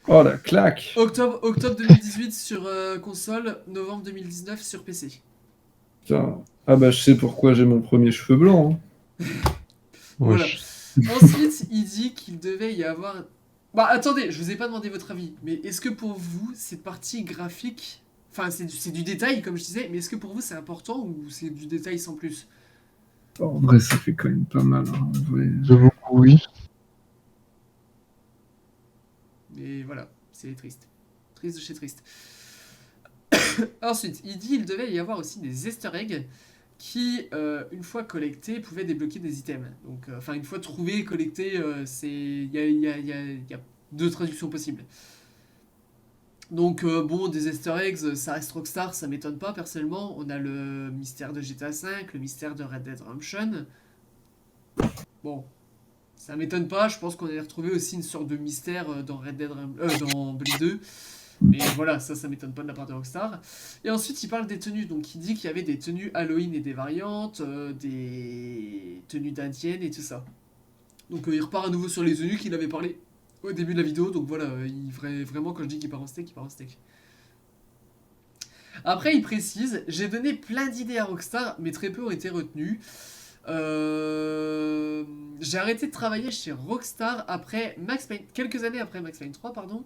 Oh, la claque. Octobre 2018 sur console, novembre 2019 sur PC. Putain. Ah bah, je sais pourquoi j'ai mon premier cheveu blanc, hein. Voilà. Wesh. Ensuite, il dit qu'il devait y avoir... Bah attendez, je vous ai pas demandé votre avis, mais est-ce que pour vous, cette partie graphique... Enfin, c'est du détail, comme je disais, mais est-ce que pour vous c'est important ou c'est du détail sans plus? En vrai, ça fait quand même pas mal, hein, en vrai. J'avoue que oui. Mais voilà, c'est triste. Triste de chez triste. Ensuite, il dit qu'il devait y avoir aussi des easter eggs qui, une fois collectés, pouvaient débloquer des items. Donc, enfin, une fois trouvés, collectés, il y a deux traductions possibles. Donc, bon, des easter eggs, ça reste Rockstar, ça m'étonne pas personnellement. On a le mystère de GTA V, le mystère de Red Dead Redemption. Bon, ça m'étonne pas, je pense qu'on allait retrouver aussi une sorte de mystère dans dans Blade 2. Mais voilà, ça m'étonne pas de la part de Rockstar. Et ensuite, il parle des tenues. Donc, il dit qu'il y avait des tenues Halloween et des variantes, des tenues d'indiennes et tout ça. Donc il repart à nouveau sur les eunuques, il avait parlé au début de la vidéo, donc voilà, vraiment quand je dis qu'il part en steak, il part en steak. Après il précise, j'ai donné plein d'idées à Rockstar, mais très peu ont été retenues. J'ai arrêté de travailler chez Rockstar après Max Payne, quelques années après Max Payne 3, pardon.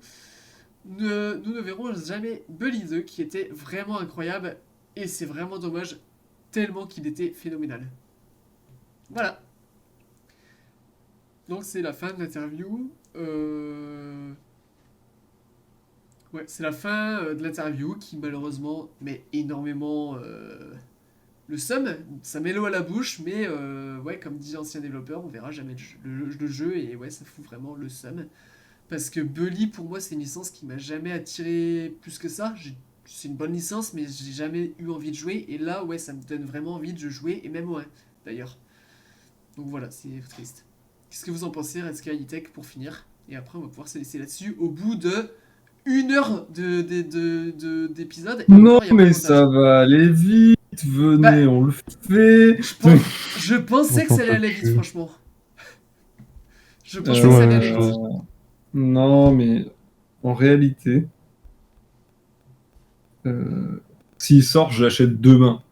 Nous ne verrons jamais Bully 2 qui était vraiment incroyable et c'est vraiment dommage tellement qu'il était phénoménal. Voilà. Donc c'est la fin de l'interview. Ouais, c'est la fin de l'interview qui malheureusement met énormément le seum. Ça met l'eau à la bouche, mais ouais, comme dit l'ancien développeur, on verra jamais le jeu et ouais, ça fout vraiment le seum. Parce que Bully, pour moi, c'est une licence qui m'a jamais attiré plus que ça. C'est une bonne licence, mais j'ai jamais eu envie de jouer. Et là, ouais, ça me donne vraiment envie de jouer, et même ouais, d'ailleurs. Donc voilà, c'est triste. Qu'est-ce que vous en pensez, Red Sky Tech, pour finir? Et après, on va pouvoir se laisser là-dessus au bout de 1 heure d'épisode. Et Non, encore, il y a pas mais de ça montage. va aller vite. Venez, Bah, on le fait. je pensais que On ça allait peut aller vite, plus. franchement. Je pensais que Toujours ça la allait même aller vite. chose. Non, mais en réalité, s'il sort, je l'achète demain.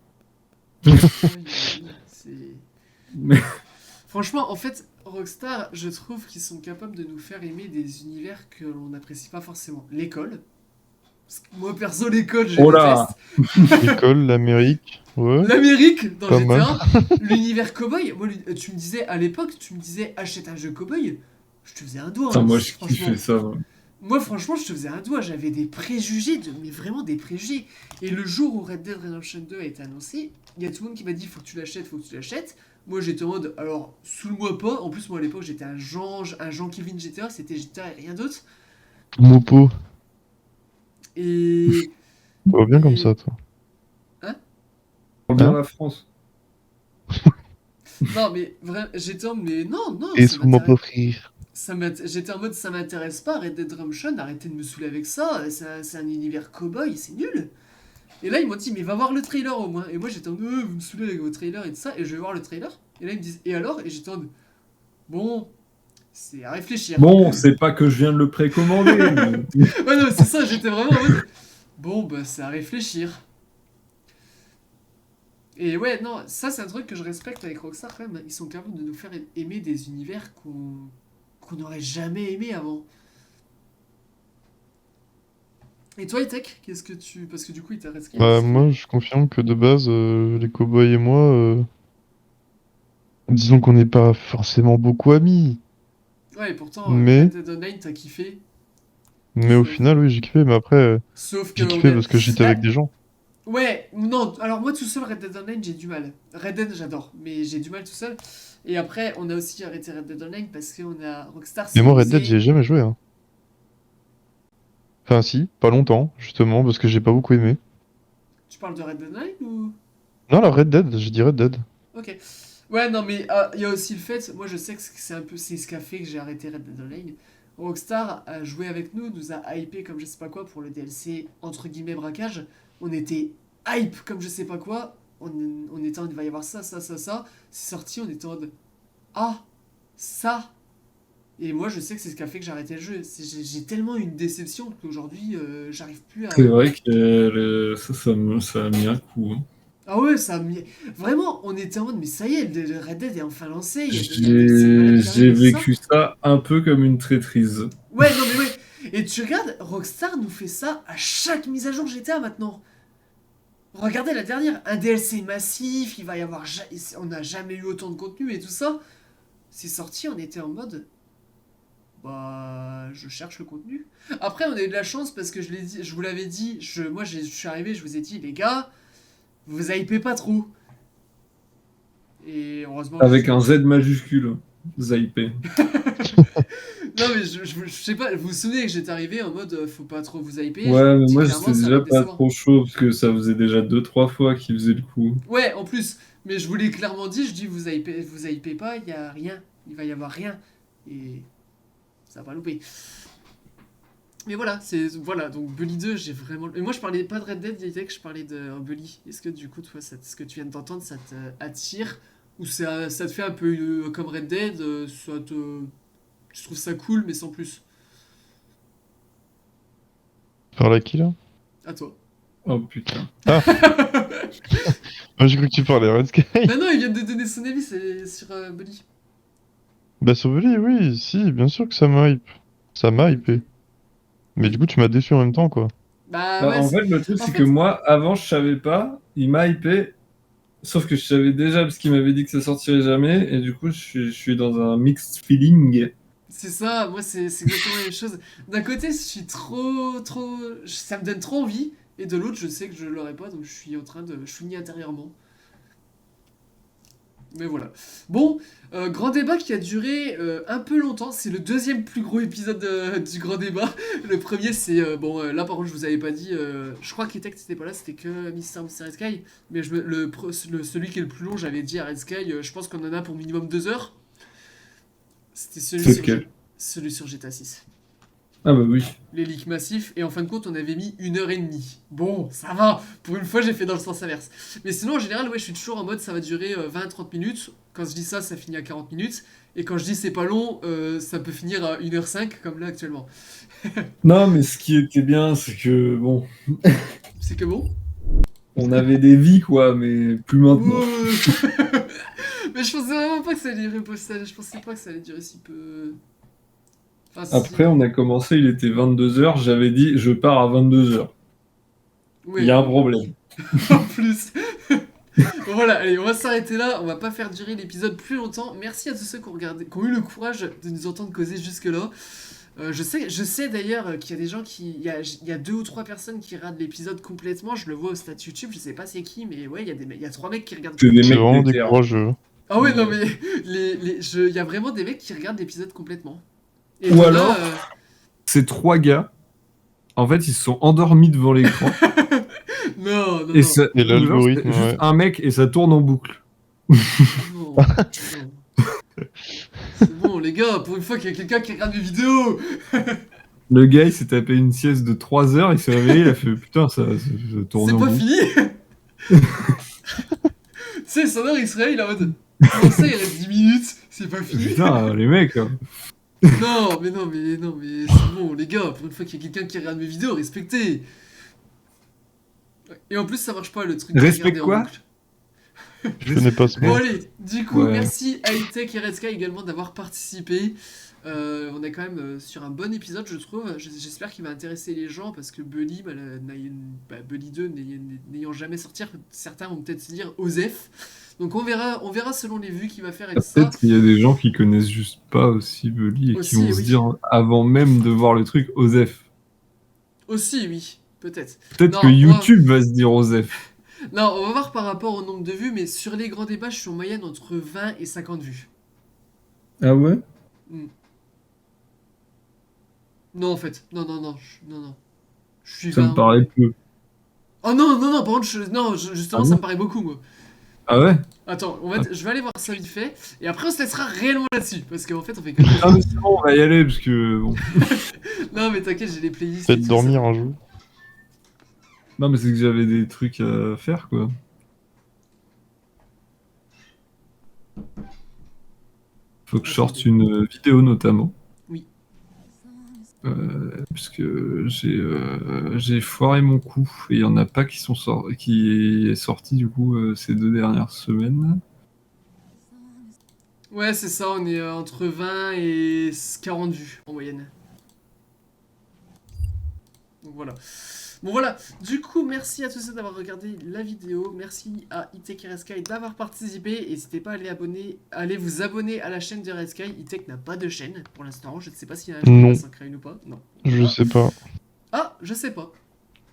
Aïe, aïe, aïe, c'est... Mais Franchement, en fait, Rockstar, je trouve qu'ils sont capables de nous faire aimer des univers que l'on n'apprécie pas forcément. L'école. Parce que moi, perso, l'école, je oh là, déteste. L'école, l'Amérique, ouais, L'Amérique, dans pas mal. GTA. L'univers cowboy. Moi, tu me disais, à l'époque, tu me disais, achète un jeu cowboy. Je te faisais un doigt, putain, hein, moi je franchement. kiffais ça. Ouais. Moi, franchement, je te faisais un doigt. J'avais des préjugés, mais vraiment des préjugés. Et le jour où Red Dead Redemption 2 a été annoncé, il y a tout le monde qui m'a dit faut que tu l'achètes, faut que tu l'achètes. Moi, j'étais en mode alors, saoule-moi pas. En plus, moi à l'époque, j'étais un Jean Kevin GTA, c'était GTA et rien d'autre. Mopo, Et. pas bien comme Et. ça, toi. Hein? On bien Hein? la France. Non, mais vraiment, j'étais en mode mais non, non, Et ça sous mon m'intéresse. pauvre frère. J'étais en mode ça m'intéresse pas, Red Dead Redemption, arrêtez de me saouler avec ça, c'est un univers cowboy, c'est nul. Et là, ils m'ont dit, mais va voir le trailer au moins. Et moi, j'étais en mode, vous me saoulez avec vos trailers et tout ça. Et je vais voir le trailer. Et là, ils me disent, et alors? Et j'étais en mode, bon, c'est à réfléchir. Bon, c'est pas que je viens de le précommander. Mais... Ouais, non, c'est ça, j'étais vraiment en mode, bon, bah, c'est à réfléchir. Et ouais, non, ça, c'est un truc que je respecte avec Rockstar quand même. Ils sont capables de nous faire aimer des univers qu'on n'aurait jamais aimé avant. Et toi, Etech, qu'est-ce que tu. Parce que du coup, il t'arrête Bah, qu'est-ce moi, que. je confirme que de base, les cowboys et moi, disons qu'on n'est pas forcément beaucoup amis. Ouais, et pourtant, Red Mais, Dead Online, t'as kiffé. mais au Sauf, final, oui, j'ai kiffé. Mais après, sauf que j'ai on kiffé est. parce que j'étais Bah, avec des gens. ouais, non, alors moi tout seul, Red Dead Online, j'ai du mal. Red Dead, j'adore, mais j'ai du mal tout seul. Et après, on a aussi arrêté Red Dead Online parce qu'on a. Rockstar Mais s'est moi, Red Dead, j'y ai amusé. jamais joué, hein. Enfin, si, pas longtemps, justement, parce que j'ai pas beaucoup aimé. Tu parles de Red Dead Online ou. Non, la Red Dead, j'ai dit Red Dead. Ok. Ouais, non, mais il y a aussi le fait, moi je sais que c'est un peu c'est ce qui a fait que j'ai arrêté Red Dead Online. Rockstar a joué avec nous, nous a hypé comme je sais pas quoi pour le DLC entre guillemets braquage. On était hype comme je sais pas quoi. On était en mode il va y avoir ça, ça, ça, ça. C'est sorti, on était en mode ah, ça. Et moi je sais que c'est ce qui a fait que j'ai arrêté le jeu. J'ai tellement eu une déception qu'aujourd'hui j'arrive plus C'est à. vrai que ça a mis un coup. Hein. Ah ouais, ça a mis. Vraiment, on était en mode mais ça y est, le Red Dead est enfin lancé, il y a un DLC de malade qui arrive J'ai et tout ça. vécu ça un peu comme une traîtrise. Ouais, non mais ouais. Et tu regardes, Rockstar nous fait ça à chaque mise à jour GTA maintenant. Regardez la dernière, un DLC massif, il va y avoir, on n'a jamais eu autant de contenu et tout ça. C'est sorti, on était en mode, bah, je cherche le contenu. Après, on a eu de la chance parce que je vous l'avais dit, je suis arrivé, je vous ai dit, les gars, vous hypez pas trop. Et heureusement, Avec un Z majuscule. Zaipé. Non mais je sais pas, vous vous souvenez que j'étais arrivé en mode faut pas trop vous hyper, je vous Ouais, le mais dis moi clairement, j'étais ça va déjà me pas décevoir. trop chaud parce que ça faisait déjà 2-3 fois qu'il faisait le coup. Ouais, en plus, mais je vous l'ai clairement dit, je dis vous hypez pas, il y a rien, il va y avoir rien. Et ça va pas louper. Mais voilà, voilà, donc Bully 2, j'ai vraiment. Et moi je parlais pas de Red Dead, que je parlais de Bully. Est-ce que du coup, toi, ce que tu viens d'entendre, ça te attire Ou ça te fait un peu comme Red Dead, tu trouves ça cool, mais sans plus. Par là qui là? À toi. Oh putain. Ah, j'ai cru que tu parlais Red Sky. Bah non, il vient de donner son avis, c'est sur Bully. Bah sur Bully, oui, si, bien sûr que ça m'a hype. Ça m'a hypé. Mais du coup, tu m'as déçu en même temps, quoi. Bah Bah, ouais, en fait, le truc, en c'est que fait, moi, avant, je savais pas. Il m'a hypé. Sauf que je savais déjà parce qu'il m'avait dit que ça sortirait jamais. Et du coup, je suis dans un mixed feeling. c'est ça, moi c'est exactement la même chose. D'un côté, je suis ça me donne trop envie, et de l'autre, je sais que je l'aurai pas, donc je suis en train de chouiner intérieurement. Mais voilà. Bon, grand débat qui a duré un peu longtemps. C'est le deuxième plus gros épisode du grand débat. Le premier, c'est. Là par contre, je vous avais pas dit. Je crois qu'Etech n'était pas là, c'était que Mister Red Sky. Mais celui qui est le plus long, j'avais dit à Red Sky, je pense qu'on en a pour minimum 2 heures. C'était C'est lequel? celui sur GTA 6. Ah bah oui. Les leaks massifs, et en fin de compte, on avait mis 1 heure et demie. Bon, ça va, pour une fois, j'ai fait dans le sens inverse. Mais sinon, en général, ouais, je suis toujours en mode ça va durer 20-30 minutes. Quand je dis ça, ça finit à 40 minutes. Et quand je dis c'est pas long, ça peut finir à 1h05, comme là actuellement. Non, mais ce qui était bien, c'est que, bon, C'est que bon. on avait des vies, quoi, mais plus maintenant. Ouais. Mais je pensais vraiment pas que ça allait durer je pensais pas que ça allait durer si peu. Enfin, si. Après, on a commencé, il était 22h. J'avais dit, je pars à 22h. Il y Oui, a un problème. en plus. Bon, voilà, allez, on va s'arrêter là, on va pas faire durer l'épisode plus longtemps. Merci à tous ceux qui ont eu le courage de nous entendre causer jusque-là. Je sais d'ailleurs qu'il y a des gens il y a 2 ou 3 personnes qui regardent l'épisode complètement. Je le vois au statut YouTube, je sais pas c'est qui, mais ouais, il y a 3 mecs qui regardent. C'est des C'est mecs vraiment déter. décourageux. Ah ouais, non mais il y a vraiment des mecs qui regardent l'épisode complètement. Et Ou t'en as, alors- Ces 3 gars, en fait, ils se sont endormis devant l'écran. Non, non, Et, non. Et l'algorithme, c'est juste ouais. un mec et ça tourne en boucle. Non, non. C'est bon, les gars, pour une fois qu'il y a quelqu'un qui regarde mes vidéos. Le gars, il s'est tapé une sieste de 3 heures, il s'est réveillé, il a fait putain, ça tourne C'est en pas boucle. fini. Tu sais, son heure, il se réveille, il est en mode. Comment ça, il reste 10 minutes? C'est pas fini. Putain, les mecs. Hein. Non, mais c'est bon, les gars, pour une fois qu'il y a quelqu'un qui regarde mes vidéos, respectez. Et en plus, ça marche pas le truc de Respecte regarder en quoi boucle. Je connais pas ce Bon, mot. allez, du coup, Ouais. merci à Hightech et Red Sky également d'avoir participé. On est quand même sur un bon épisode, je trouve. J'espère qu'il va intéresser les gens parce que Bully, Bully 2 n'ayant jamais sorti, certains vont peut-être se dire Osef. Donc on verra selon les vues qu'il va faire et tout ça. Peut-être qu'il y a des gens qui connaissent juste pas aussi Bully et qui Aussi, vont se oui. dire avant même de voir le truc Osef. Aussi, oui, peut-être. Peut-être Non, que moi- YouTube va se dire Osef. Non, on va voir par rapport au nombre de vues, mais sur les grands débats, je suis en moyenne entre 20 et 50 vues. Ah ouais? Non, en fait, non. Je suis Ça 20. me paraît peu. Oh non, par contre, justement, Ah ça bon me paraît beaucoup, moi. Ah ouais? Attends, je vais aller voir ça vite fait, et après on se laissera réellement là-dessus, parce qu'en fait on fait que... Ah mais c'est bon, on va y aller parce que bon. Non mais t'inquiète, j'ai les playlists. et Peut-être tout, dormir ça. un jour. Non mais c'est que j'avais des trucs à faire quoi. Faut que je sorte une vidéo notamment. Oui. Puisque j'ai foiré mon coup et il y en a pas qui est sorti du coup ces 2 dernières semaines. Ouais, c'est ça, on est entre 20 et 40 vues en moyenne. Donc voilà. Bon voilà, du coup merci à tous ceux d'avoir regardé la vidéo, merci à Hightech et Red Sky d'avoir participé, n'hésitez pas à aller vous abonner à la chaîne de Red Sky. Hightech n'a pas de chaîne pour l'instant, je ne sais pas s'il y a un Non. chaîne sans créer ou pas, non. Je sais pas. Ah, je sais pas,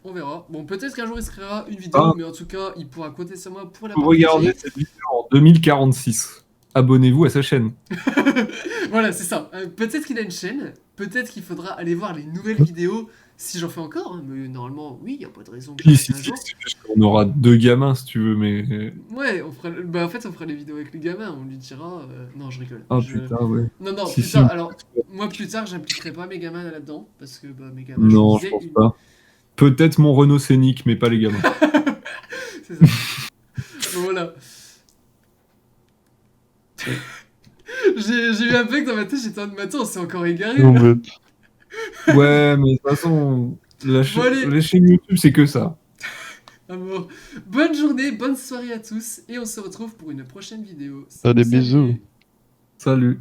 on verra. Bon, peut-être qu'un jour il se créera une vidéo, Ah. mais en tout cas il pourra compter sur moi pour la Vous partager. regardez cette vidéo en 2046. Abonnez-vous à sa chaîne. Voilà, c'est ça. Peut-être qu'il a une chaîne, peut-être qu'il faudra aller voir les nouvelles vidéos, si j'en fais encore, hein, mais normalement, oui, il n'y a pas de raison que Si, j'arrête si, un si, jour. c'est juste qu'on aura 2 gamins si tu veux, mais. Ouais, en fait, on fera les vidéos avec le gamin, on lui dira... Non, je rigole. Ah Je- putain, ouais. Non, Si, plus si, tard, on- alors, moi, plus tard, j'impliquerai pas mes gamins là-dedans, parce que mes gamins, Non, je je vous pense disais, pas. Peut-être mon Renault Scénic, mais pas les gamins. C'est ça. Bon, voilà. J'ai eu un bug dans ma tête, j'étais en mode, mais attends, c'est encore égaré. Non, Là. mais- Ouais, mais de toute façon, Bon, allez. les chaînes YouTube, c'est que ça. Amour. Bonne journée, bonne soirée à tous, et on se retrouve pour une prochaine vidéo. Allez, Salut. bisous. Salut.